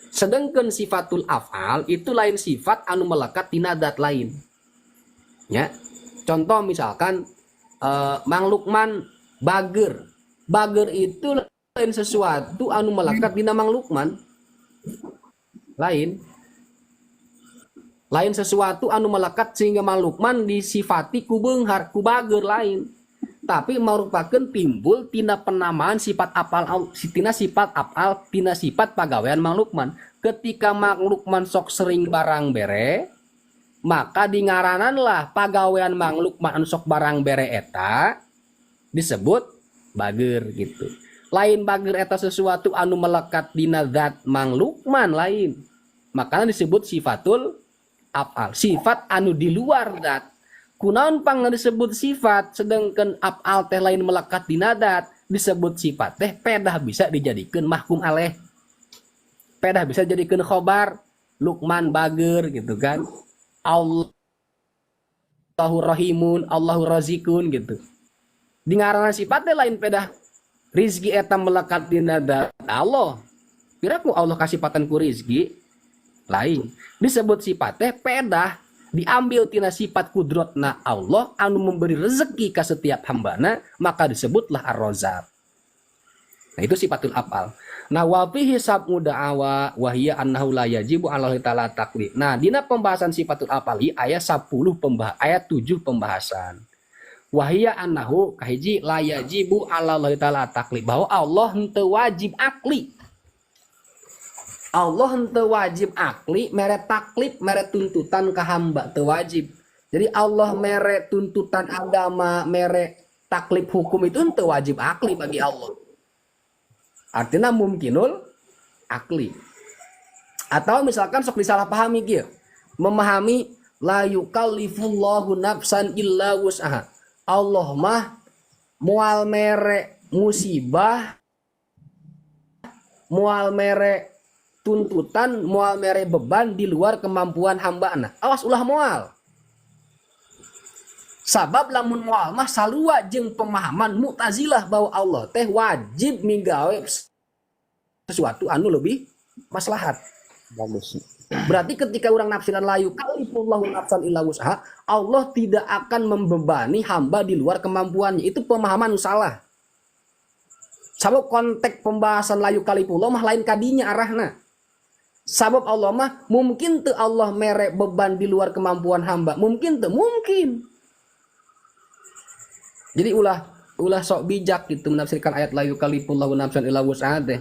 Sedangkan sifatul af'al itu lain sifat anu melekat di zat lain. Ya. Contoh misalkan Mang Lukman bager. Bager itu lain sesuatu anu melekat di Mang Lukman. Lain sesuatu anu melekat sehingga Mang Lukman disifati ku beunghar, ku bager lain. Tapi merupakan timbul tina penamaan sifat afal, tina sifat afal, tina sifat pagawean Mang Lukman. Ketika Mang Lukman sok sering barang bere, maka dingarananlah pagawean Mang Lukman anu sok barang bere eta disebut bager gitu. Lain bager eta sesuatu anu melekat dina zat Mang Lukman lain. Makanya disebut sifatul afal, sifat anu di luar zat. Kunaon pang disebut sifat, sedangkan af'al teh lain melekat di zat, disebut sifat teh pedah bisa dijadikan mahkum alaih. Pedah bisa dijadikan khobar, Lukman bager gitu kan. Allahu rahimun, Allahu razikun gitu. Di ngaranna sifat teh lain pedah rizki eta melekat di zat Allah. Kira ku Allah kasipatan ku rizki lain. Disebut sifat teh pedah diambil tina sifat kudrotna Allah anu memberi rezeki ke setiap hambana, maka disebutlah Ar-Razzaq. Nah, itu sifatul af'al. Nah, wa fihi sab'u da'awa wa hiya annahu la yajibu 'alaihi ta'ala taqlid. Nah, dina pembahasan sifatul af'al ayat 10 ayat 7 pembahasan. Wa hiya annahu kahiji la yajibu 'alaihi ta'ala taqlid, bahwa Allah henteu wajib akli. Allah henteu wajib akli, mere taklif, mere tuntutan ke hamba teu wajib. Jadi Allah mere tuntutan agama, mere taklif hukum itu henteu wajib akli bagi Allah. Artinya mungkinul akli. Atau misalkan sok disalahpahami kieu. Memahami la yukallifullahu nafsan illa wus'aha. Allah mah moal mere musibah, moal mere tuntutan, moal mere beban di luar kemampuan hambana. Awas ulah moal. Sabab lamun moal mah salua jeung pemahaman Mu'tazilah bahwa Allah teh wajib minggawe sesuatu anu lebih maslahat. Bagus. Berarti ketika orang nafsiran layu kalifullahu nafsan illa wus'aha, Allah tidak akan membebani hamba di luar kemampuannya. Itu pemahaman salah. Sabab konteks pembahasan layu kalifullah mah lain kadinya arahna. Sabab Allah mah mungkin tuh Allah merek beban di luar kemampuan hamba. Mungkin tuh, mungkin. Jadi ulah sok bijak gitu menafsirkan ayat la yukallifullahu nafsan illa wus'aha teh.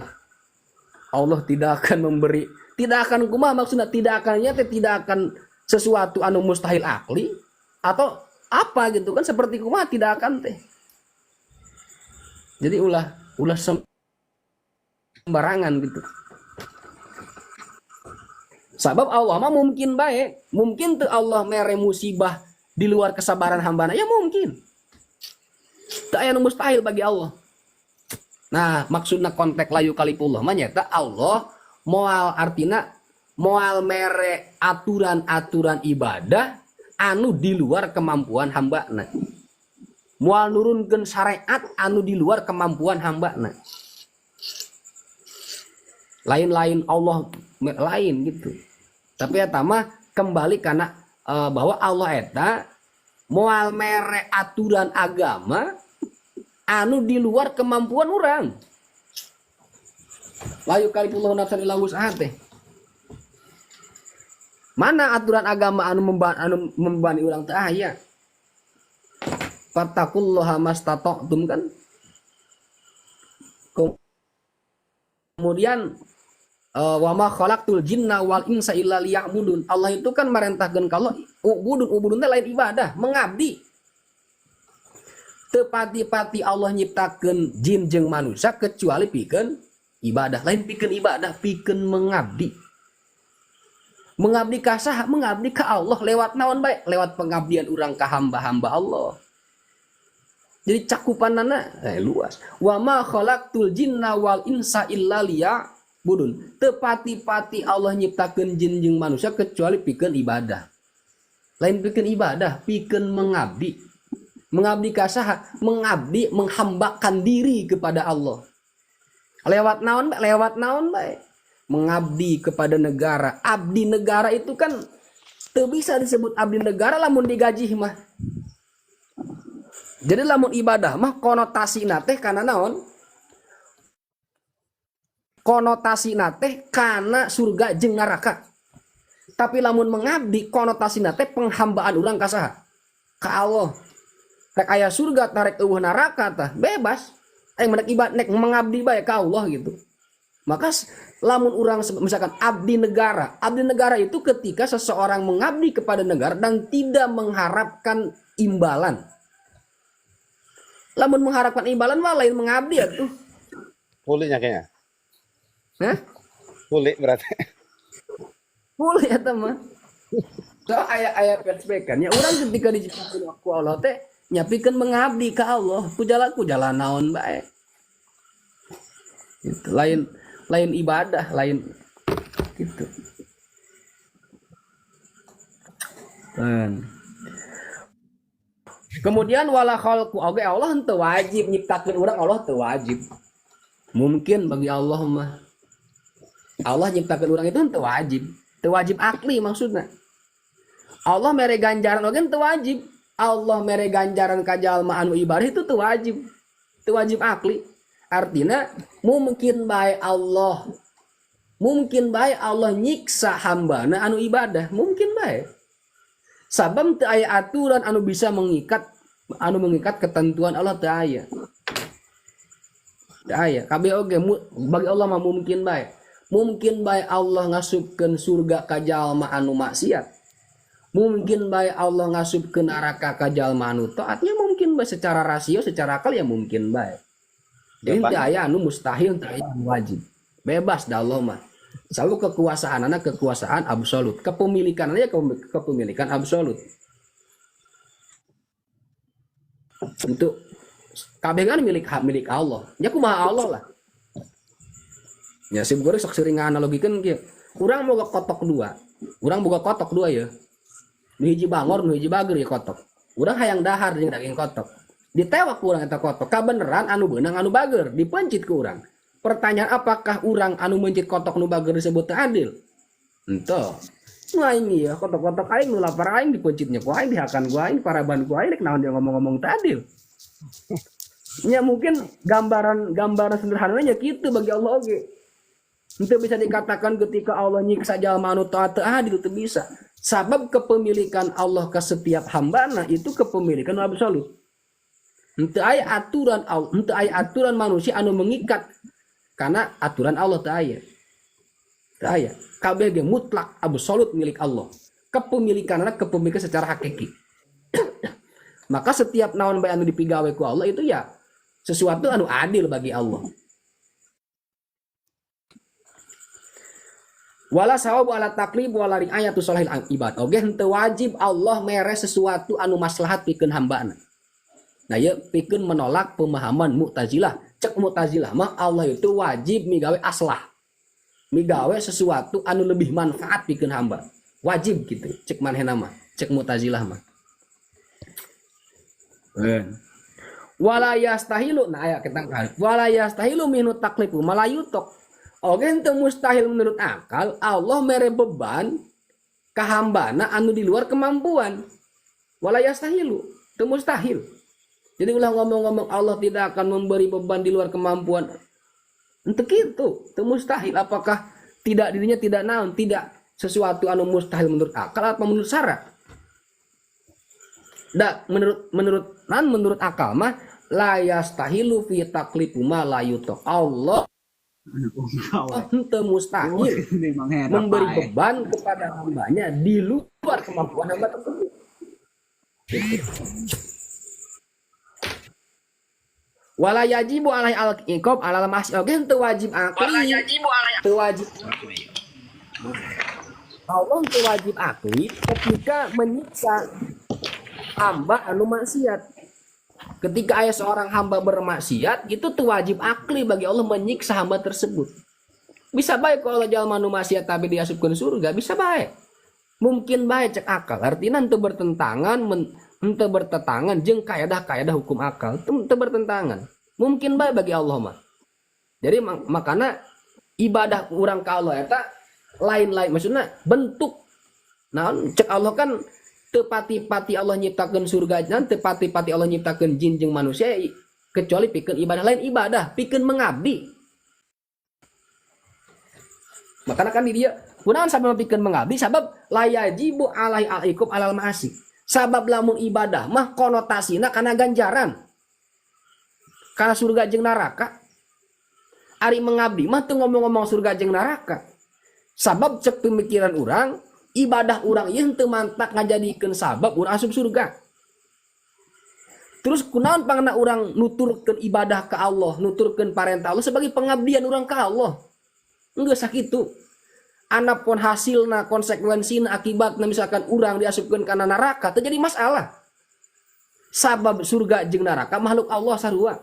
Allah tidak akan memberi, tidak akan kumaha maksudnya, tidak akan nyata, tidak akan sesuatu anu mustahil akli atau apa gitu kan, seperti kumaha tidak akan teh. Jadi ulah sembarangan gitu. Sabab Allah mah mungkin baik, mungkin tuh Allah mere musibah di luar kesabaran hambana, ya mungkin. Tak aya mustahil bagi Allah. Nah, maksudnya konteks layu kalipullah mah nyata Allah moal artina moal mere aturan-aturan ibadah anu di luar kemampuan hambana. Moal nurunkeun syariat anu di luar kemampuan hambana. Lain-lain Allah lain gitu. Tapi eta mah kembali karena bahwa Allah eta moal mere aturan agama anu di luar kemampuan orang. La yukallifullahu nafsan illa wus'aha teh. Mana aturan agama anu membebani orang teh aya? Fattaqullaha mastata'tum kan. Kemudian wa ma khalaqtul jinna wal insa illa liya'budun. Allah itu kan merentahkeun kalau ubudun teh lain ibadah, mengabdi. Tepati-pati Allah nyiptakeun jin jeung manusia kecuali pikeun ibadah. Lain pikeun ibadah, pikeun mengabdi. Mengabdi ka saha? Mengabdi ka Allah lewat naon bae? Lewat pengabdian urang ka hamba-hamba Allah. Jadi cakupanana luas. Wa ma khalaqtul jinna wal insa illa liya'budun. Tepati-pati Allah nyiptakeun jin jeung manusia kecuali pikeun ibadah. Lain pikeun ibadah, pikeun mengabdi. Mengabdi kasaha, mengabdi menghambakan diri kepada Allah. Lewat naon baik. Mengabdi kepada negara. Abdi negara itu kan teu bisa disebut abdi negara lamun digaji mah. Jadi lamun ibadah mah konotasina teh kana naon? Konotasina teh kana surga jeung neraka. Tapi lamun mengabdi konotasina teh penghambaan urang ka saha? Ka Allah. Rek aya surga tarek eueuh neraka tah bebas. Menek ibadah nek mengabdi bae ka Allah gitu. Maka lamun urang misalkan abdi negara itu ketika seseorang mengabdi kepada negara dan tidak mengharapkan imbalan. Lamun mengharapkan imbalan mah lain mengabdi atuh. Pulihnya kayaknya. Hah? Pulih berarti. Pulih eta mah. So aya perspekannya urang ketika diciptakeun ku Allah teh nyapikeun mengabdi ka Allah, ku jalan naon bae. Gitu. Lain ibadah, lain gitu. Kemudian wala khalqu oge Allah henteu wajib nyiptakeun urang, Allah teu wajib. Mungkin bagi Allah mah. Allah nyiptakeun urang itu henteu wajib. Teu wajib akli maksudna. Allah mere ganjaran oge henteu wajib. Allah mere ganjaran ka jalma anu ibadah itu teu wajib. Teu wajib akli. Artinya mungkin bae Allah nyiksa hambana anu ibadah, mungkin bae. Sabab teu aya aturan anu bisa mengikat ketentuan Allah teu aya. Teu aya. Kabeh oge bagi Allah mah mungkin bae. Mungkin bae Allah ngasupkeun surga ka jalma anu maksiat. Mungkin bae Allah ngasupkeun neraka ka jalma anu taatnya, mungkin bae secara rasio, secara akal ya mungkin bae. Jadi teu aya anu mustahil, teu aya anu wajib. Bebas da Allah mah. Selalu kekuasaanana kekuasaan absolut, kepemilikannya kepemilikan absolut. Untuk kabeh kan milik Allah. Ya kumaha Allah lah. Ya sim goreng sok sering analogikeun kieu. Urang boga kotok dua. Urang boga kotok dua ya. Nu hiji bangor, nu hiji bager ya kotok. Urang hayang dahar jeung daging kotok. Ditewak ku urang eta kotok. Kabeneran anu beunang anu bager dipencit ku urang. Pertanyaan, apakah urang anu mencit kotok nu bager disebut adil? Ento. Nah ini ya kotok-kotok aing nu lapar aing dipencitnya ku aing dihakan ku aing paraban ku aing rek naon dia ngomong-ngomong tadi. Ya mungkin gambaran sederhananya gitu bagi Allah oge. Itu bisa dikatakan ketika Allah nyiksa jalma anu taat adil itu bisa. Sabab kepemilikan Allah ke setiap hambana itu kepemilikan absolut. Henteu aya aturan Allah, henteu aya aturan manusia anu mengikat karena aturan Allah teu aya. Teu aya. Kabeh ge mutlak absolut milik Allah. Kepemilikanna kepemilikan secara hakiki. Maka setiap naon bae anu dipigawe ku Allah itu ya sesuatu anu adil bagi Allah. Wala sawabu ala taklib wala riayatu salahil ibad. Oge henteu wajib Allah mere sesuatu anu maslahat pikeun hambana. Nah ya pikeun menolak pemahaman Mu'tazilah. Cek Mu'tazilah mah Allah itu wajib migawe aslah. Migawe sesuatu anu lebih manfaat pikeun hamba. Wajib gitu. Cek manehna mah. Cek Mu'tazilah mah. Wala yastahilu nah aya kita kan. Wala yastahilu minut taklifu malayutok. Oke ente mustahil menurut akal Allah mere beban ka hambana anu di luar kemampuan. Wala yastahilu, itu mustahil. Jadi ulah ngomong-ngomong Allah tidak akan memberi beban di luar kemampuan. Ente kitu, itu mustahil. Apakah tidak dirinya tidak naon, tidak sesuatu anu mustahil menurut akal atau menurut syarat? Da menurut akal mah la yastahilu fi taklifu ma la yutok. Allah ente mustahil memberi beban kepada hambanya di luar kemampuan hamba tersebut. Wala yajibu alai al-iqab alal masyi. Oke ente wajib akli. Teu wajib. Allah teu wajib akli ketika menyiksa hamba anu maksiat. Ketika ayah seorang hamba bermaksiat, itu tuh wajib akli bagi Allah menyiksa hamba tersebut. Bisa baik kalau Allah jalma anu maksiat tapi diasupkeun surga, bisa baik. Mungkin baik cek akal. Artinya itu bertentangan henteu bertentangan jeung kaedah-kaedah hukum akal. Itu bertentangan. Mungkin baik bagi Allah mah. Jadi makanya ibadah urang ka Allah eta lain-lain maksudnya bentuk. Nah, cek Allah kan tepati-pati Allah nyiptakeun surga dan tepati-pati Allah nyiptakeun jin jeung manusia kecuali pikeun ibadah lain ibadah pikeun mengabdi. Makanya kan di dia kunaon sabab pikeun mengabdi sabab la yajibu alai al-iqab alal ma'asi. Sabab lamun ibadah mah konotasina kana ganjaran. Kana surga jeung neraka. Ari mengabdi mah teu ngomong-ngomong surga jeung neraka. Sabab cek pemikiran urang ibadah orang ieu teu mantak ngajadikeun sabab urang asup surga. Terus kunaon pangna urang nuturkeun ibadah ka Allah, nuturkeun parentah Allah sebagai pengabdian urang ka Allah. Enggeus sakitu. Anapun hasilna, konsekuensina, akibatna misalkan urang diasupkeun kana neraka, teu jadi masalah. Sabab surga jeung neraka makhluk Allah sarua.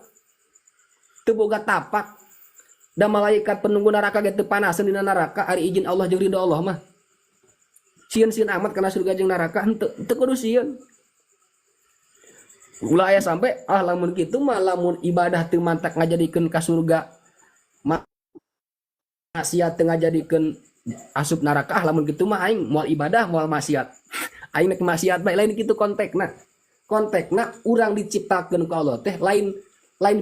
Teu boga tapak. Da malaikat penunggu neraka ge teu panaseun dina neraka ari izin Allah jeung ridho Allah mah. Sieun-sieun amat karena surga jeung neraka henteu kudu sieun. Ulah aya sampai lamun kitu mah lamun ibadah teu mantak ngajadikeun ka surga maksiat teu ngajadikeun asup neraka lamun kitu mah aing moal ibadah moal maksiat. Aing nek maksiat bae lain kitu kontekna. Kontekna urang diciptakeun ku Allah teh lain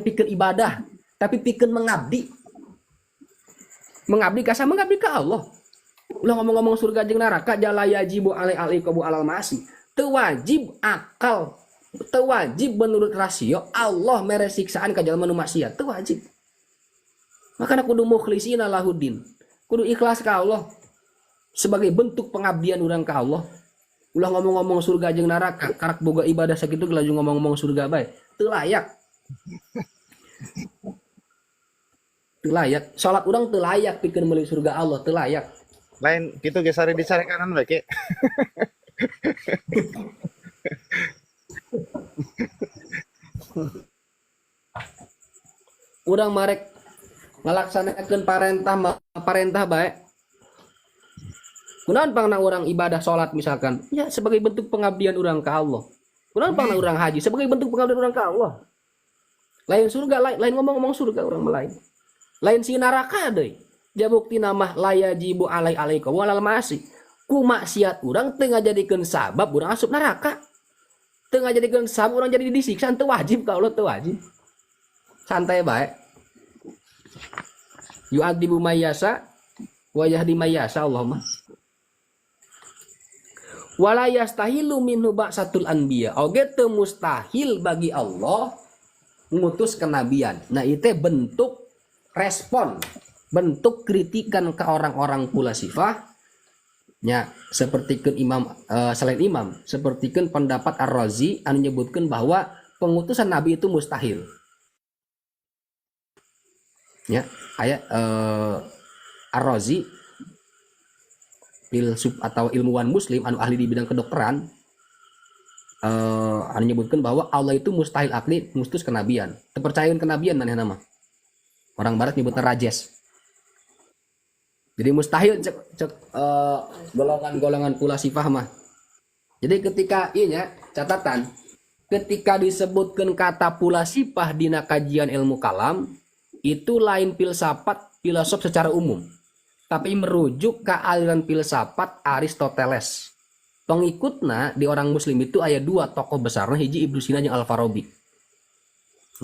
pikeun ibadah tapi pikeun mengabdi. Mengabdi ka sa mengabdi ka Allah. Ulah ngomong-ngomong surga jeung neraka jala yajibu alai al-iqabu alal ma'asi. Teu wajib akal, teu wajib menurut rasio Allah mere siksaan ka jalma nu maksiat, teu wajib. Makana kudu mukhlisina lahuddin. Kudu ikhlas ka Allah sebagai bentuk pengabdian urang ka Allah. Ulah ngomong-ngomong surga jeung neraka, karak boga ibadah sakitu laju ngomong-ngomong surga bae. Teu layak. Teu layak. Salat urang teu layak pikeun meuli surga Allah, teu layak. Lain gitu geus sare dicari kanan bae ke. Urang marek ngalaksanakeun parentah bae. Kunaon pangna urang ibadah salat misalkan? Ya sebagai bentuk pengabdian urang ka Allah. Kunaon pangna urang haji sebagai bentuk pengabdian urang ka Allah. Lain surga lain ngomong-ngomong surga urang lain. Lain si neraka deui. Dia bukti nama layajibu alaikum walal masih. Ku maksiat urang teu ngajadikeun sabab urang asup neraka. Teu ngajadikeun sabab urang jadi disiksa teu wajib ka Allah teu wajib. Santai bae. Yu'adzibu mayyasa wa yahdi mayyasa Allahumma. Wala yastahilu minhu ba'satul anbiya. Oge teu mustahil bagi Allah ngutus kenabian. Nah, itu bentuk respon, bentuk kritikan ke orang-orang pula sifah. Ya, sepertikeun imam selain imam, sepertikeun pendapat Ar-Razi anu nyebutkeun bahwa pengutusan nabi itu mustahil. Ya, ayat Ar-Razi filsuf atau ilmuwan muslim anu ahli di bidang kedokteran anu nyebutkeun bahwa Allah itu mustahil akli ngutus kenabian. Teu percayaeun kenabian manehna mah. Orang barat nyebutna rajes. Jadi mustahil cek golongan-golongan pula sifah mah. Jadi ketika inya catatan ketika disebutkan kata pula sifah dina kajian ilmu kalam itu lain filsafat filosof secara umum, tapi merujuk ke aliran filsafat Aristoteles. Pengikutna di orang muslim itu aya dua tokoh besarna, hiji Ibnu Sina jeung Al-Farabi.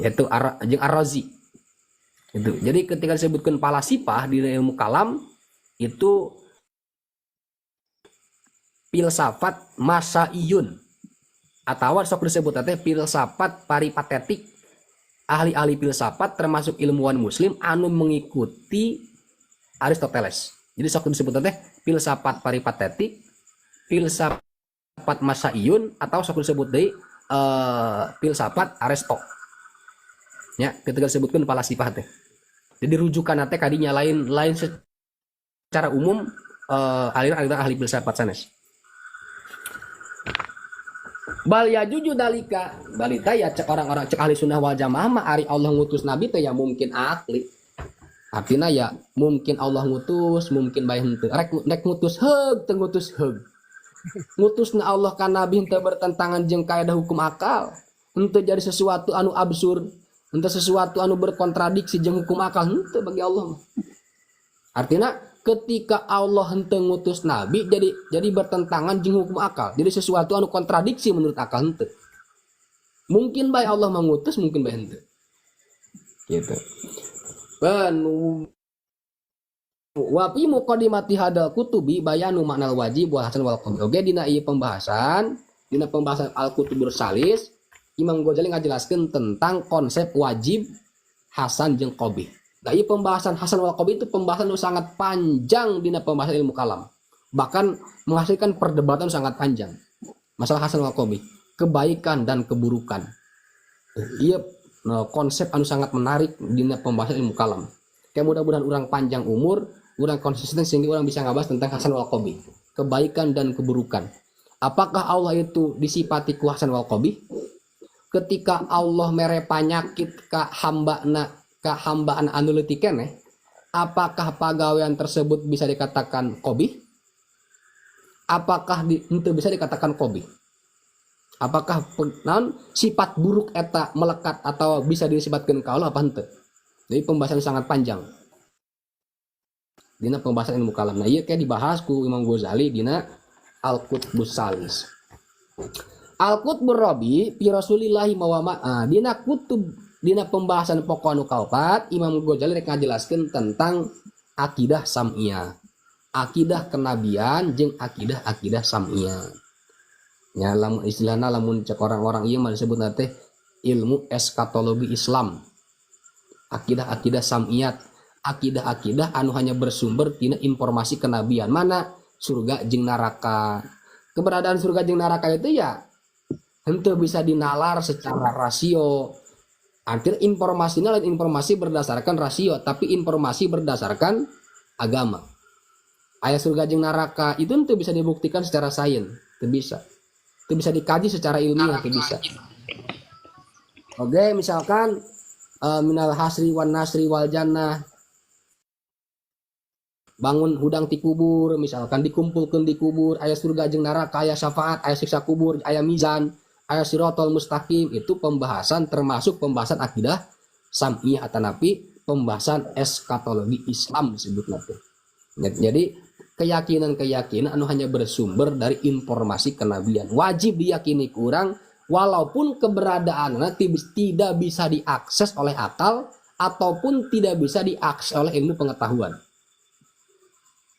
Yaitu jeung Ar-Razi. Itu. Jadi ketika disebutkan palasipah di ilmu kalam itu filsafat masaiyun atau sok disebut teh filsafat paripatetik. Ahli-ahli filsafat termasuk ilmuwan muslim anu mengikuti Aristoteles. Jadi sok disebut teh filsafat paripatetik, filsafat masaiyun atau sok disebut deui filsafat Aristo. Ya, ketika disebutkan palasipah teh. Jadi rujukan teh kadinya lain secara umum aliran ahli filsafat sanes. Bal yajuju dalika balita ya cek orang-orang cek ahli sunnah wal jamaah mah ari Allah ngutus nabi teh ya mungkin akli. Artinya ya mungkin Allah ngutus, mungkin bae henteu. Rek ngutus heug teu ngutus heug. Ngutusna Allah ka nabi teu bertentangan jeung kaidah hukum akal. Henteu jadi sesuatu anu absurd, henteu sesuatu anu berkontradiksi jeung hukum akal henteu bagi Allah. Artinya ketika Allah henteu ngutus nabi jadi bertentangan jeung hukum akal. Jadi sesuatu anu kontradiksi menurut akal henteu. Mungkin bae Allah mengutus, mungkin bae henteu. Gitu. Wa fi muqaddimati hadal kutubi bayanu maknal wajib wa hasan wal qabih. Oge dina ieu pembahasan Al-Kutubur Salis, Imam Ghazali ngajelaskeun tentang konsep wajib, hasan jeung qabih. Nah, ieu pembahasan hasan wal qabih itu pembahasan yang sangat panjang dina pembahasan ilmu kalam. Bahkan menghasilkan perdebatan sangat panjang. Masalah hasan wal qabih, kebaikan dan keburukan. Ieu konsep anu sangat menarik dina pembahasan ilmu kalam. Kayak mudah-mudahan orang panjang umur, orang konsisten sehingga orang bisa ngabas tentang hasan wal qabih, kebaikan dan keburukan. Apakah Allah itu disifati ku hasan wal qabih? Ketika Allah mere panyakit ka hambaan anu leutik keneh, apakah pagawean tersebut bisa dikatakan qabih? Apakah henteu bisa dikatakan qabih? Apakah sifat buruk eta melekat atau bisa disifatkeun ka Allah apa henteu? Jadi pembahasan sangat panjang. Dina pembahasan ilmu kalam. Nah, ieu kayak dibahas ku Imam Ghazali dina Al-Qutbus Salis. Al-Qutbur Rabi fi Rasulillahi mawama. Dina kutub dina pembahasan pokok anu kaopat, Imam Ghazali rek ngajelaskeun tentang akidah sam'iyah. Akidah kenabian jeung akidah sam'iyah. Ya, lamun istilahna lamun cek orang-orang ieu mah disebutna teh ilmu eskatologi Islam. Akidah sam'iyat, akidah anu hanya bersumber tina informasi kenabian. Mana surga jeung neraka. Keberadaan surga jeung neraka itu ya henteu bisa dinalar secara rasio. Artinya informasinya lain informasi berdasarkan rasio, tapi informasi berdasarkan agama. Aya surga jeung neraka itu henteu bisa dibuktikan secara sains, teu bisa. Itu bisa dikaji secara ilmiah, itu bisa. Oke, misalkan minal hasri wan nasri wal jannah, bangun hudang ti kubur, misalkan dikumpulkan di kubur, aya surga jeung neraka, aya syafaat, aya siksa kubur, aya mizan, aya sirotol mustaqim. Itu pembahasan termasuk pembahasan akidah sam'iyah atanapi pembahasan eskatologi Islam disebutnya teh. Jadi keyakinan-keyakinan anu hanya bersumber dari informasi kenabian wajib diyakini kurang walaupun keberadaannya tidak bisa diakses oleh akal ataupun tidak bisa diakses oleh ilmu pengetahuan.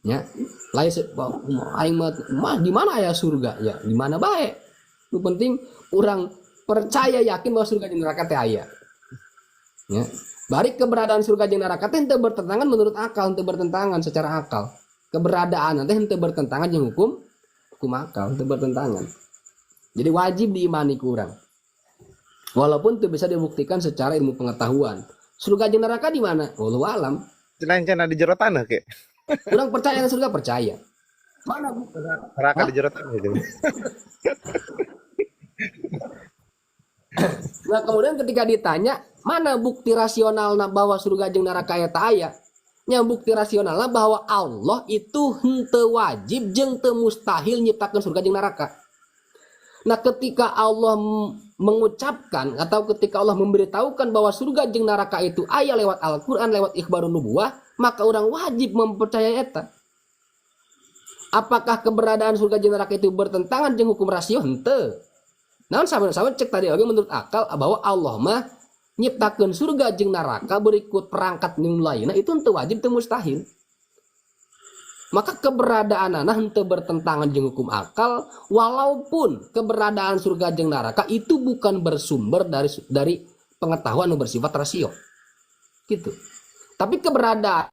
Ya, lain aing mah di mana ya surga ya, di mana baik. Itu penting orang percaya yakin bahwa surga jeung neraka teh aya. Ya. Bari keberadaan surga jeung neraka teh henteu bertentangan menurut akal, henteu bertentangan secara akal. Keberadaan teh henteu bertentangan jeung hukum akal, henteu bertentangan. Jadi wajib diimani ku urang. Walaupun itu bisa dibuktikan secara ilmu pengetahuan. Surga jeung neraka di mana? Wallahu alam. Cenah di jero tanah ke. Urang percaya dengan surga percaya. Mana Neraka di jero tanah itu. Nah kemudian ketika ditanya mana bukti rasionalna bahwa surga jeung neraka eta aya? Nya bukti rasionalna bahwa Allah itu henteu wajib jeung teu mustahil nyiptakeun surga jeung neraka. Nah ketika Allah mengucapkan atau ketika Allah memberitahukan bahwa surga jeung neraka itu aya lewat Al-Qur'an, lewat ikhbarun nubuwah, maka orang wajib mempercayai eta. Apakah keberadaan surga jeung neraka itu bertentangan jeung hukum rasio? Henteu. Namun sama-sama cek tadi oke menurut akal bahwa Allah mah nyiptakeun surga jeung neraka berikut perangkat nu lainna itu henteu wajib teu mustahil. Maka keberadaanna henteu bertentangan jeung hukum akal walaupun keberadaan surga jeung neraka itu bukan bersumber dari pengetahuan yang bersifat rasio. Gitu. Tapi keberadaan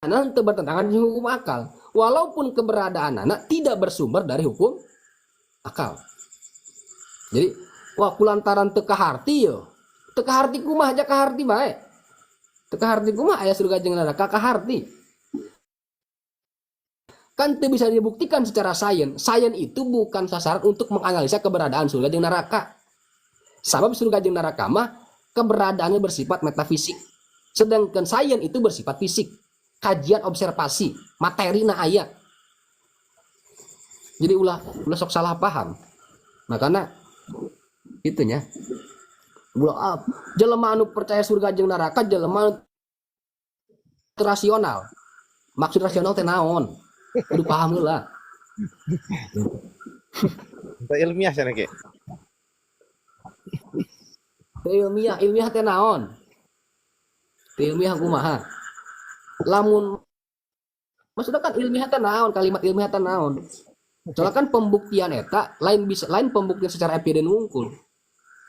henteu bertentangan dengan hukum akal walaupun keberadaan anak tidak bersumber dari hukum akal. Jadi wah kulantaran teu kaharti yo. Teu kaharti kumaha aja kaharti bae. Teu kaharti kumaha aya surga jeung neraka kaharti. Kan teu bisa dibuktikan secara sains. Sains itu bukan sasaran untuk menganalisa keberadaan surga jeung neraka. Sabab surga jeung neraka mah keberadaannya bersifat metafisik. Sedangkan sains itu bersifat fisik. Kajian observasi, materi na aya. Jadi ulah sok salah paham. Makanya itunya. Jelema anu percaya surga jeung neraka jelema rasional. Maksud rasional teh naon? Kudu paham heula. Ilmiah cenah ke. Ilmiah teh naon? Ilmiah kumaha? Lamun maksudnya kan ilmiah teh naon? Kalimat ilmiah teh naon? Soalnya kan pembuktian eta lain pembuktian secara epidemi wungkul.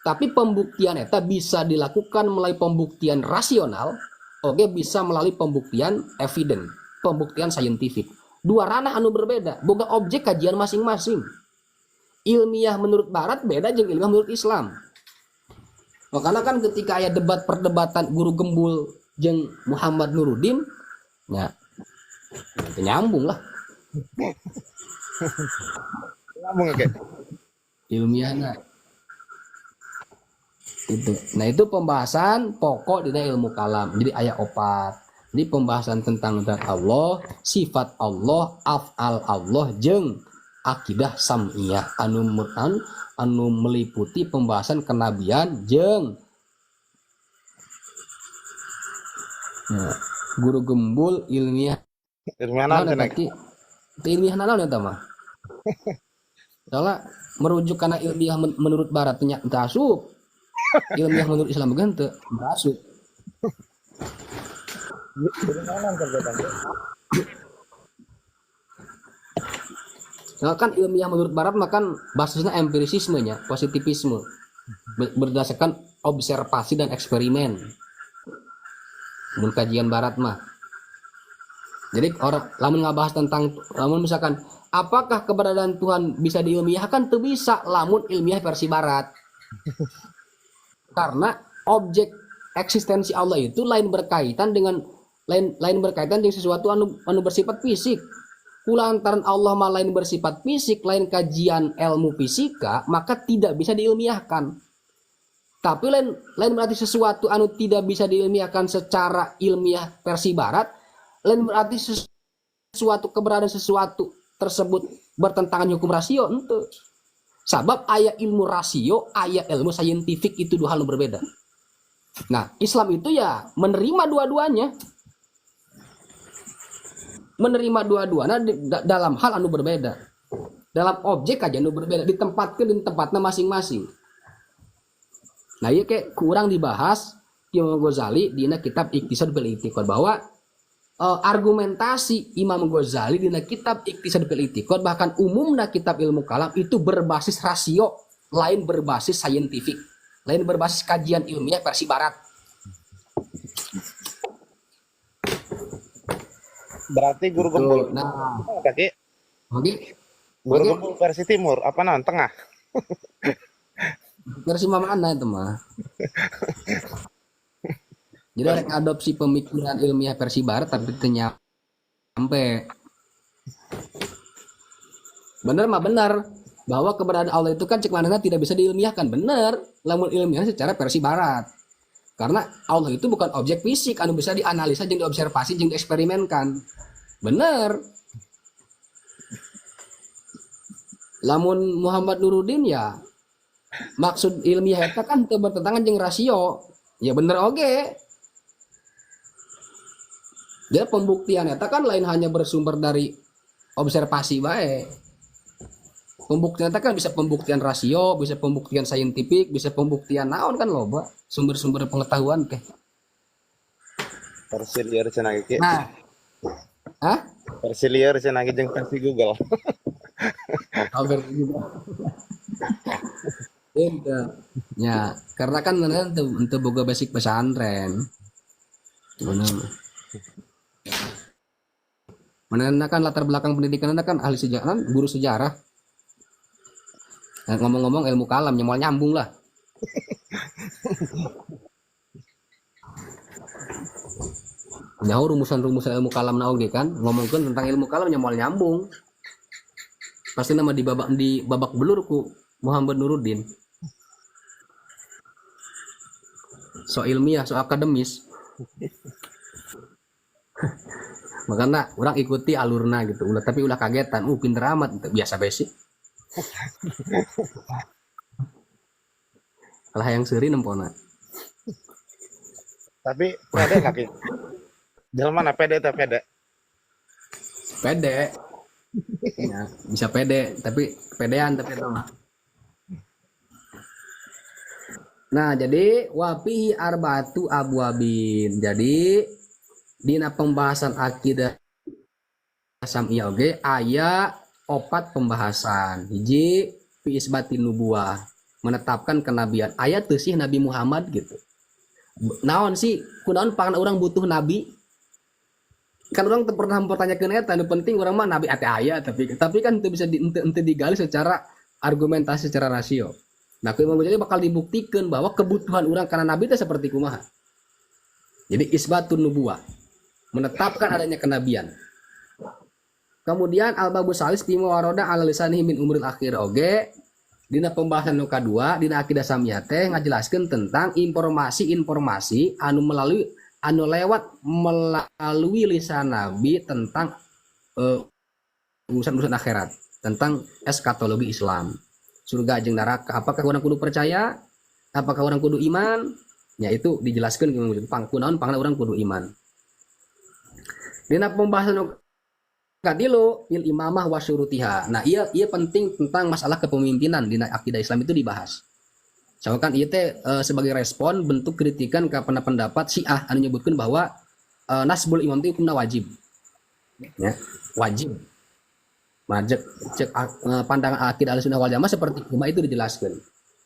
Tapi pembuktian eta bisa dilakukan melalui pembuktian rasional, oke bisa melalui pembuktian evident, pembuktian saintifik. Dua ranah anu berbeda, boga objek kajian masing-masing. Ilmiah menurut barat beda jeung ilmiah menurut Islam. Makanya kan ketika aya debat perdebatan Guru Gembul jeung Muhammad Nuruddin, ya nyambung lah. Ngomong ke. Ilmiahna. Itu. Nah, itu pembahasan pokok di ilmu kalam. Jadi ayat 4. Jadi pembahasan tentang zat Allah, sifat Allah, af'al Allah jeung akidah sam'iyah anu meliputi pembahasan kenabian jeung Guru Gembul ilmiah Ilmiah naon cenah? Ilmiah naon eta mah? Soalnya merujuk karena ilmiah menurut barat nya teu asup. Ilmiah menurut Islam geus teu asup. Nah, kan ilmiah menurut barat makan basisnya empirisismenya, positivisme. Berdasarkan observasi dan eksperimen. Mun kajian barat mah. Jadi orang lamun ngabahas tentang lamun misalkan apakah keberadaan Tuhan bisa diilmiahkan? Teu bisa lamun ilmiah versi barat. Karena objek eksistensi Allah itu lain berkaitan dengan sesuatu anu bersifat fisik. Kulantaran Allah mah lain bersifat fisik, lain kajian ilmu fisika, maka tidak bisa diilmiahkan. Tapi lain berarti sesuatu anu tidak bisa diilmiahkan secara ilmiah versi barat, lain berarti keberadaan sesuatu tersebut bertentangan hukum rasio ente. Sabab aya ilmu rasio, aya ilmu saintifik itu dua hal berbeda. Nah, Islam itu ya menerima dua-duanya. Menerima dua-duanya dalam hal anu berbeda. Dalam objek aja anu berbeda, ditempatkan di tempatnya masing-masing. Nah, iya kayak kurang dibahas Imam Ghazali di kitab Iqtisad bil I'tiqad bahwa argumentasi Imam Ghazali di kitab Iqtisad bil I'tiqad bahkan umumnya kitab ilmu kalam itu berbasis rasio, lain berbasis saintifik, lain berbasis kajian ilmiah versi barat. Berarti guru gembul. Nah, Kaki. oke. Guru gembul versi timur apa non tengah? Versi mana itu mah? Jadi ada adopsi pemikiran ilmiah versi barat tapi ternyata sampai benar mah benar bahwa keberadaan Allah itu kan cek manana tidak bisa diilmiahkan, benar. Lamun ilmiah secara versi barat. Karena Allah itu bukan objek fisik anu bisa dianalisa jeung diobservasi jeung dieksperimenkan. Bener. Lamun Muhammad Nuruddin ya maksud ilmiah eta kan teu bertentangan jeung rasio. Ya bener oge. Dia pembuktian eta kan lain hanya bersumber dari observasi bae. Pembuktian kan bisa pembuktian rasio, bisa pembuktian saintifik, bisa pembuktian naon kan loba sumber-sumber pengetahuan teh. Versi liar cenah ge. Nah, Versi liar cenah ge jeung versi Google. Hampir juga. Ya, karena kan untuk boga basic pesantren. Mana kan latar belakang pendidikan Anda kan ahli sejarah, guru sejarah. Nah, ngomong-ngomong ilmu kalam nyamual nyambung lah. Nyaho rumusan-rumusan ilmu kalam na oge kan ngomongkeun tentang ilmu kalam nyamual nyambung. Pasti nama di babak belur ku Muhammad Nuruddin. So ilmiah, so akademis. Makanya orang ikuti alurna gitu. Tapi ulah kagetan, pinter amat, biasa basic. Kalah yang seri nempona. Tapi pede kaki. Jalan mana pede teh pede. Pede. Ya, bisa pede, tapi pedean tapi itu mah. Nah, jadi wafihi arba'atu abwabin. Jadi dina pembahasan akidah sam'iyah oge aya opat pembahasan. Hiji fi isbatin nubuwah, menetapkan kenabian. Aya teu sih Nabi Muhammad gitu. Naon sih kunaon pangan orang butuh nabi? Kan orang pernah mempertanyakan eta nu penting orang mah nabi ate aya tapi kan itu bisa ente digali secara argumentasi secara rasio. Nah, Imam Ghazali bakal dibuktikan bahwa kebutuhan orang karena nabi itu seperti kumaha. Jadi isbatun nubuwah, menetapkan adanya kenabian. Kemudian al-babu salis fi mawaroda ala lisanihi min umril akhir oge dina pembahasan nu kadua dina akidah samiyah teh ngajelaskeun tentang informasi-informasi anu lewat melalui lisan nabi tentang urusan-urusan akhirat, tentang eskatologi Islam. Surga jeung neraka, apakah orang kudu percaya? Apakah orang kudu iman? Ya itu dijelaskan pangkunaon pangna orang kudu iman. Dina pembahasan kadilu il imamah wa syurutiha. Nah, iya penting tentang masalah kepemimpinan di akidah Islam itu dibahas. Misalkan ieu teh sebagai respon bentuk kritikan ke pendapat Syiah anu nyebutkeun bahwa nasbul imam itu hukumna wajib. Ya, wajib. Cek pandangan akidah Ahlussunnah wal Jamaah seperti cuma itu dijelaskan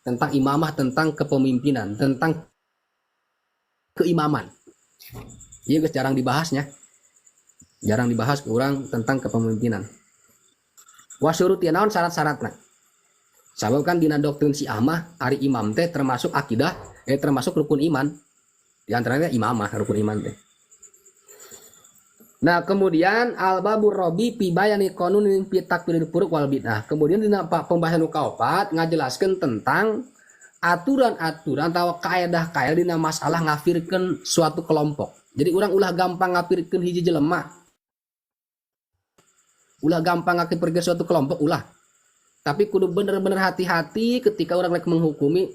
tentang imamah, tentang kepemimpinan, tentang keimaman. Iya guys, jarang dibahasnya. Jarang dibahas kurang tentang kepemimpinan. Wasyuruti naon syarat-syaratna. Sabab kan dina doktrin Syiah mah ari imam teh termasuk akidah, termasuk rukun iman. Di antaranya imamah rukun iman teh. Nah, kemudian al-babur robi fi bayani qanunin fi takfiril furuq wal bid'ah. Kemudian dina pembahasan kaopat ngajelaskeun tentang aturan-aturan atau kaedah-kaedah dina masalah ngafirkeun suatu kelompok. Jadi orang ulah gampang ngafirkeun hiji jelema. Ulah gampang ngafirkeun suatu kelompok ulah. Tapi kudu bener-bener hati-hati ketika orang rek menghukumi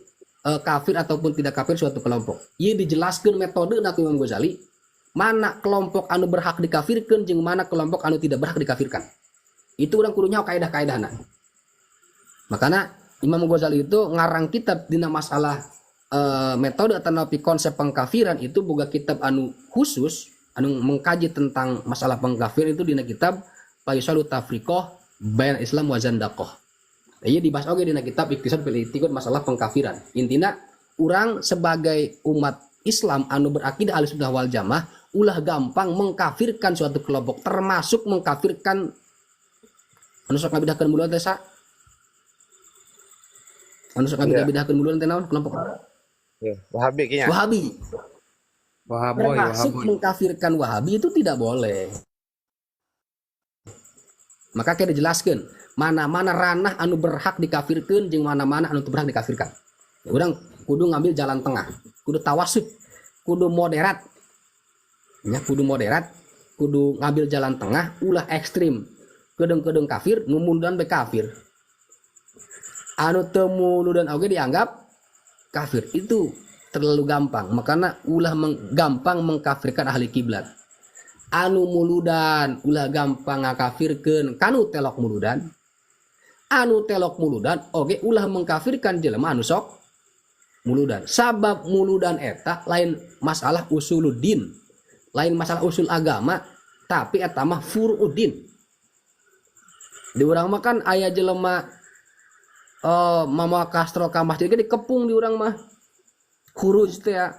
kafir ataupun tidak kafir suatu kelompok. Ieu dijelaskeun metode na ku Imam Ghazali, mana kelompok anu berhak dikafirkan jeung mana kelompok anu tidak berhak dikafirkan. Itu urang kudu nyaho kaidah-kaidahna. Makanya Imam Ghazali itu ngarang kitab dina masalah metode atau konsep pengkafiran itu boga kitab anu khusus anu mengkaji tentang masalah pengkafir itu dina kitab Faisalu Tafriqah Bayan Islam wa Zandaqah. Ieu dibahas oge dina kitab Iktisad fil I'tiqad masalah pengkafiran. Intina urang sebagai umat Islam anu berakidah Ahlussunnah wal Jamaah ulah gampang mengkafirkan suatu kelompok termasuk mengkafirkan anu sok ngabidahkeun muluan teh sa? Anu sok ngabidahkeun muluan teh naon kelompok? Ya, Wahabi kayaknya. Wahabi. Wahaboy, Termasuk Wahaboy. mengkafirkan Wahabi itu tidak boleh. Maka kita dijelaskan mana-mana ranah anu berhak dikafirkan jeung mana-mana anu teu berhak dikafirkan. Ya, urang kudu ngambil jalan tengah, kudu tawasud, kudu moderat. Ya, kudu moderat, kudu ngambil jalan tengah, ulah ekstrim. Kedeung-kedeung kafir, numuludan be kafir. Anu teu muludan oge dianggap kafir. Itu terlalu gampang. Makanya ulah gampang mengkafirkan ahli kiblat. Anu muludan ulah gampang ngakafirkeun kanu telok muludan. Anu telok muludan oge ulah mengkafirkan jelema anu sok muludan. Sabab muludan eta lain masalah usuluddin, lain masalah usul agama, tapi eta mah furuuddin. Di urang mah kan aya jelema mama Castro ka masjid ge dikepung di urang mah. Khuruj teh ya.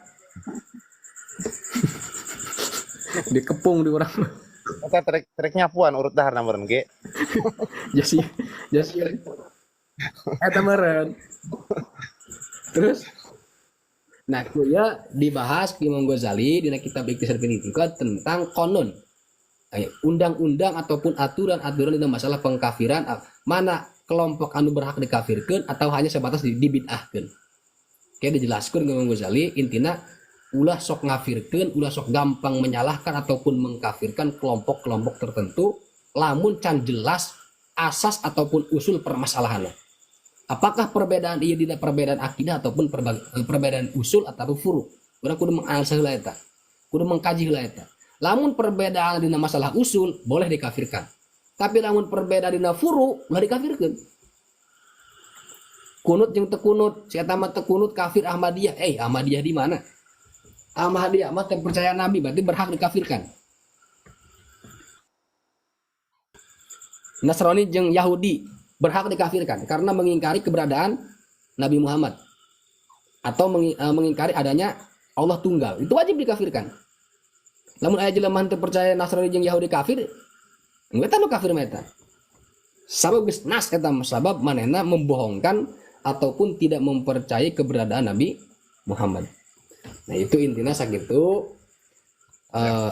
Dikepung di urang mah. Eta trek-treknya puan urut dahar meureun ge. Jasi eta meureun. Terus nah kuya dibahas di Imam Ghazali dina kitab Iktisad fil I'tiqad tentang konon. Undang-undang ataupun aturan-aturan dalam masalah pengkafiran, mana kelompok anu berhak dikafirkan atau hanya sebatas dibid'ahkeun. Kayak dijelaskan Imam Ghazali intina ulah sok ngafirkeun, ulah sok gampang menyalahkan ataupun mengkafirkan kelompok-kelompok tertentu lamun can jelas asas ataupun usul permasalahannya. Apakah perbedaan ieu dina perbedaan akidah ataupun perbedaan usul ataupun furu. Urang kudu menganalisa heula eta. Kudu mengkaji heula eta. Lamun perbedaan dina masalah usul boleh dikafirkan. Tapi lamun perbedaan dina furu ulah dikafirkeun. Kunut jeung teu kunut, si eta mah teu kunut kafir Ahmadiyah. Ahmadiyah di mana? Ahmadiyah mah teu percaya nabi berarti berhak dikafirkan. Nasrani jeung Yahudi berhak dikafirkan karena mengingkari keberadaan Nabi Muhammad atau mengingkari adanya Allah tunggal. Itu wajib dikafirkan. Lamun aya jelema teu percaya Nasrani jeung Yahudi kafir, eta nu kafir mah eta. Sabab geus nas eta sabab manehna membohongkan ataupun tidak mempercayai keberadaan Nabi Muhammad. Nah itu intinya sakitu.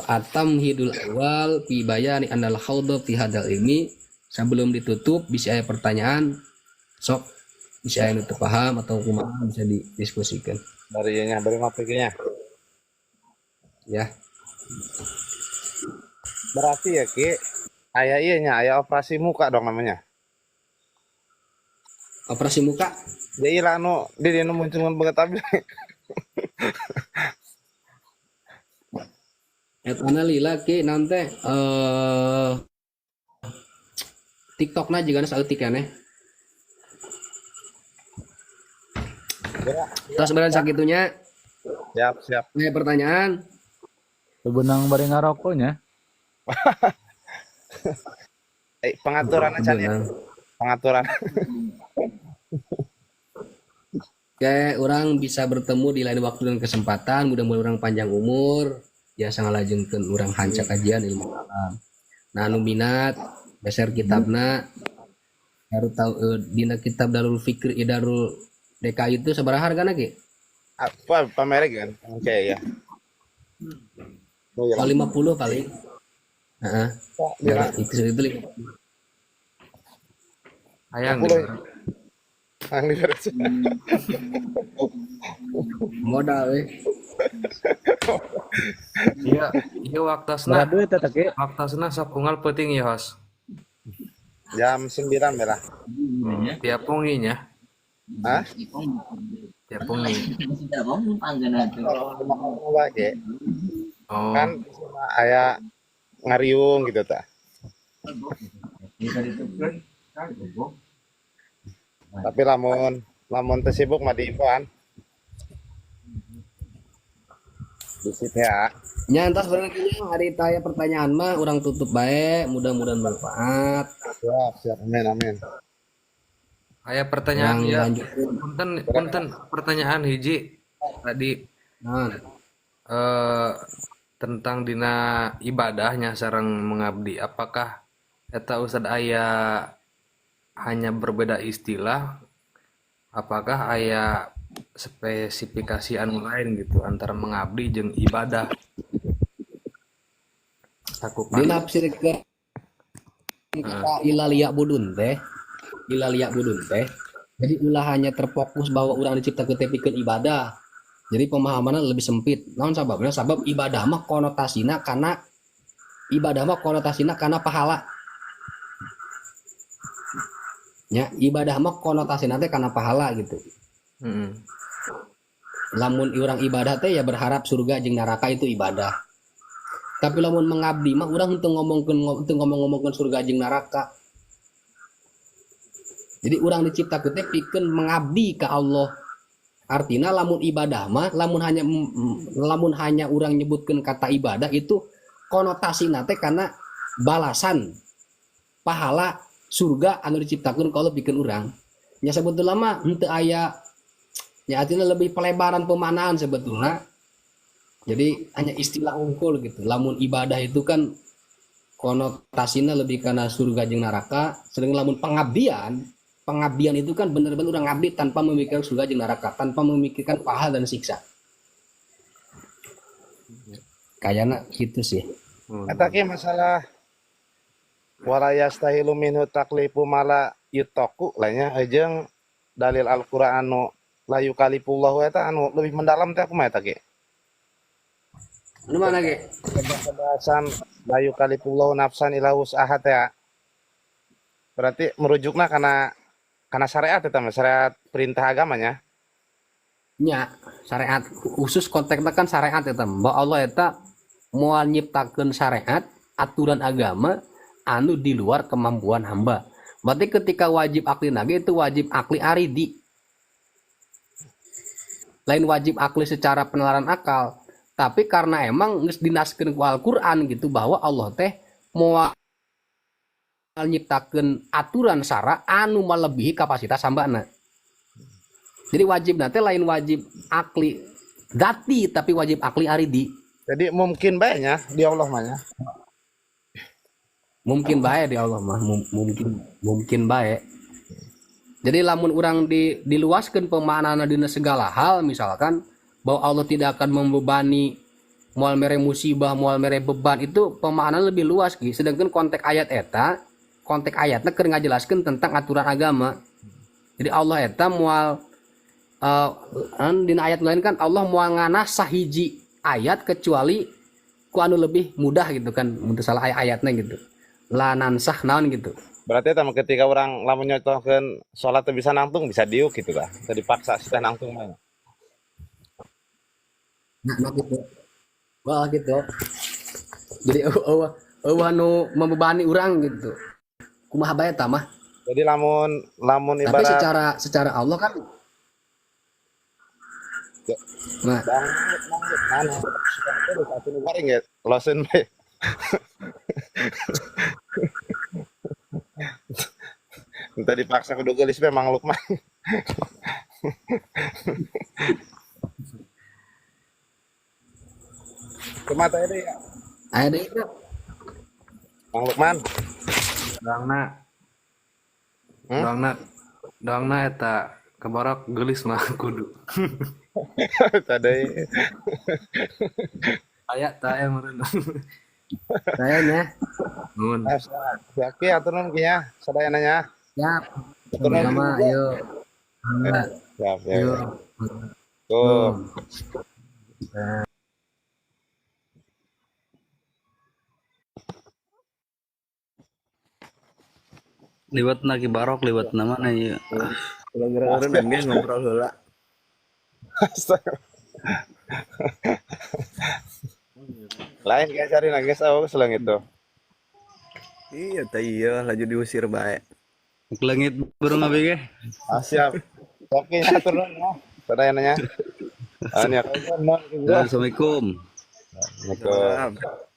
Atam hidul awal fi bayani annal khawda fi hadal ilmi. Sebelum ditutup bisa ada pertanyaan, sok bisa yang itu paham atau kumaha bisa didiskusikan. Dari ieu bari mapiknya. Ya. Berarti ya Ki, aya ieu nya, aya operasi muka dong namanya. Operasi muka. Jadi lah anu di dieu munculkeun beungeut Eta lila Ki nanti TikTokna juga saeutik keneh. Terus beran sakitunya. Siap. Aya pertanyaan. Sebenang bari ngarokoknya. Pengaturan acan ya. Pengaturan. Oke, orang bisa bertemu di lain waktu dan kesempatan. Mudah-mudahan orang panjang umur. Biasa ngalajengkeun urang hanca kajian ilmu kalam. Nah, anu minat beser kitabna baru tahu dina kitab Darul Fikri Darul DKI itu sabaraha hargana ge? Apa pamerek kan? Oke ya. 50 paling. Heeh. Ya, itu 50. Hayang Modal we. Iya waktasna sok unggal peuting ya host. Jam 9 merah. Tiap ponginya. Hah? Tepung nih. Kalau makan lagi kan Oh, cuma aya ngariung gitu ta. Tapi lamun lamun teu sibuk mah di ikoan di situ ya. Nya entas sebenarnya hari tanya pertanyaan mah orang tutup baik, mudah-mudahan bermanfaat. Siap, siap. Amin, amin. aya pertanyaan Orang ya. lanjut. Punten, punten pertanyaan hiji tadi Nah, eh tentang dina ibadahnya sareng mengabdi. Apakah eta Ustad aya hanya berbeda istilah? Apakah aya spesifikasi anu lain gitu antara mengabdi jeung ibadah? Cakupan. dinafsirkeun kata ilalia budun teh, ilalia budun teh. Jadi ulah hanya terfokus bahwa orang diciptakeun teh pikeun ibadah. Jadi pemahamannya lebih sempit. Naon sababnya? Sabab ibadah mah konotasina karena pahala. Ya, ibadah mah konotasina teh karena pahala gitu. Heeh. Lamun orang ibadah teh ya berharap surga jeung neraka itu ibadah. Tapi lamun mengabdi mah urang henteu ngomongkeun surga jeung neraka. Jadi orang diciptakeun teh pikeun mengabdi ka Allah. Artinya lamun ibadah mah lamun hanya orang nyebutkeun kata ibadah itu konotasina teh karena balasan pahala surga anu diciptakeun kalau pikeun urang. Nya sebetulna mah henteu aya ya artinya lebih pelebaran pemaknaan sebetulnya. Jadi hanya istilah unggul gitu. Lamun ibadah itu kan konotasinya lebih karena surga jeung neraka, sedangkan lamun pengabdian itu kan benar-benar orang ngabdi tanpa memikirkan surga jeung neraka, tanpa memikirkan pahala dan siksa. Kayaknya gitu sih. Eta ki masalah wala yastahilu minhu taklifu mala yutaku lainnya jeung dalil Al-Qur'an anu la yukalifullahu eta anu lebih mendalam teh kumaha eta ki? Anu mana ge? Pembahasan la yukalifullahu nafsan illa wus'aha teh ya. Berarti merujukna kana syariat eta mah syariat perintah agamanya. Nya syariat khusus konteksnya kan syariat eta. Bahwa Allah eta moal nyiptakeun syariat, aturan agama anu di luar kemampuan hamba. Berarti ketika wajib akli nage itu wajib akli aridi. Lain wajib akli secara penalaran akal. Tapi karena emang geus dinaskeun ku Al-Qur'an gitu bahwa Allah teh moal nyiptakeun aturan syara anu melebihi kapasitas hambana. Jadi wajib nanti lain wajib akli dati tapi wajib akli aridi. Jadi mungkin bae nya di Allah mah nya. Mungkin baik di Allah mah mungkin baik. Jadi lamun orang diluaskan pemaknaan dina segala hal misalkan bahwa Allah tidak akan membebani moal mere musibah moal mere beban itu pemaknaan lebih luas ki. Sedangkan konteks ayatnya keur ngajelaskeun tentang aturan agama. Jadi Allah eta moal dina ayat lain kan Allah moal nganah sahiji ayat kecuali ku anu lebih mudah gitu kan untuk salah ayatnya gitu. La nansah naon gitu. Berarti eta ketika orang lamun nyocokeun salat teu bisa nangtung bisa diuk gitu lah. Teu dipaksa teh nangtung mah. Nah gitu. Wah gitu. Jadi anu membebani orang gitu. Kumaha bae tah mah. Jadi lamun Tapi ibarat secara Allah kan nah mana itu satu negara nggak losen be. Entah dipaksa kudu geulis be Mang Lukman. Kumaha teh ya aya deui itu. Mang Lukman? Doangna doangna doangna eta kabarok geulis mah kudu. Tadi Aya tah aya meureun. Kayaknya Nuhun. siap ki atur nuhun ki nya sadayananya. siap. Atur nuhun. Sama yuk. Enggak. Siap ya. Yuk. Tuh. Liwat lagi barok liwat nama na ieu. Kalau gara-gara dan dia ngobrol heula. Lain kayak cari nangis aku selang itu. Iya, iya, laju diusir baik. Ke langit burung apa ya? Ah, siap. Oke, turun ya. Pertanyaannya. Ah, ini aku kan mau juga. Assalamualaikum. Assalamualaikum.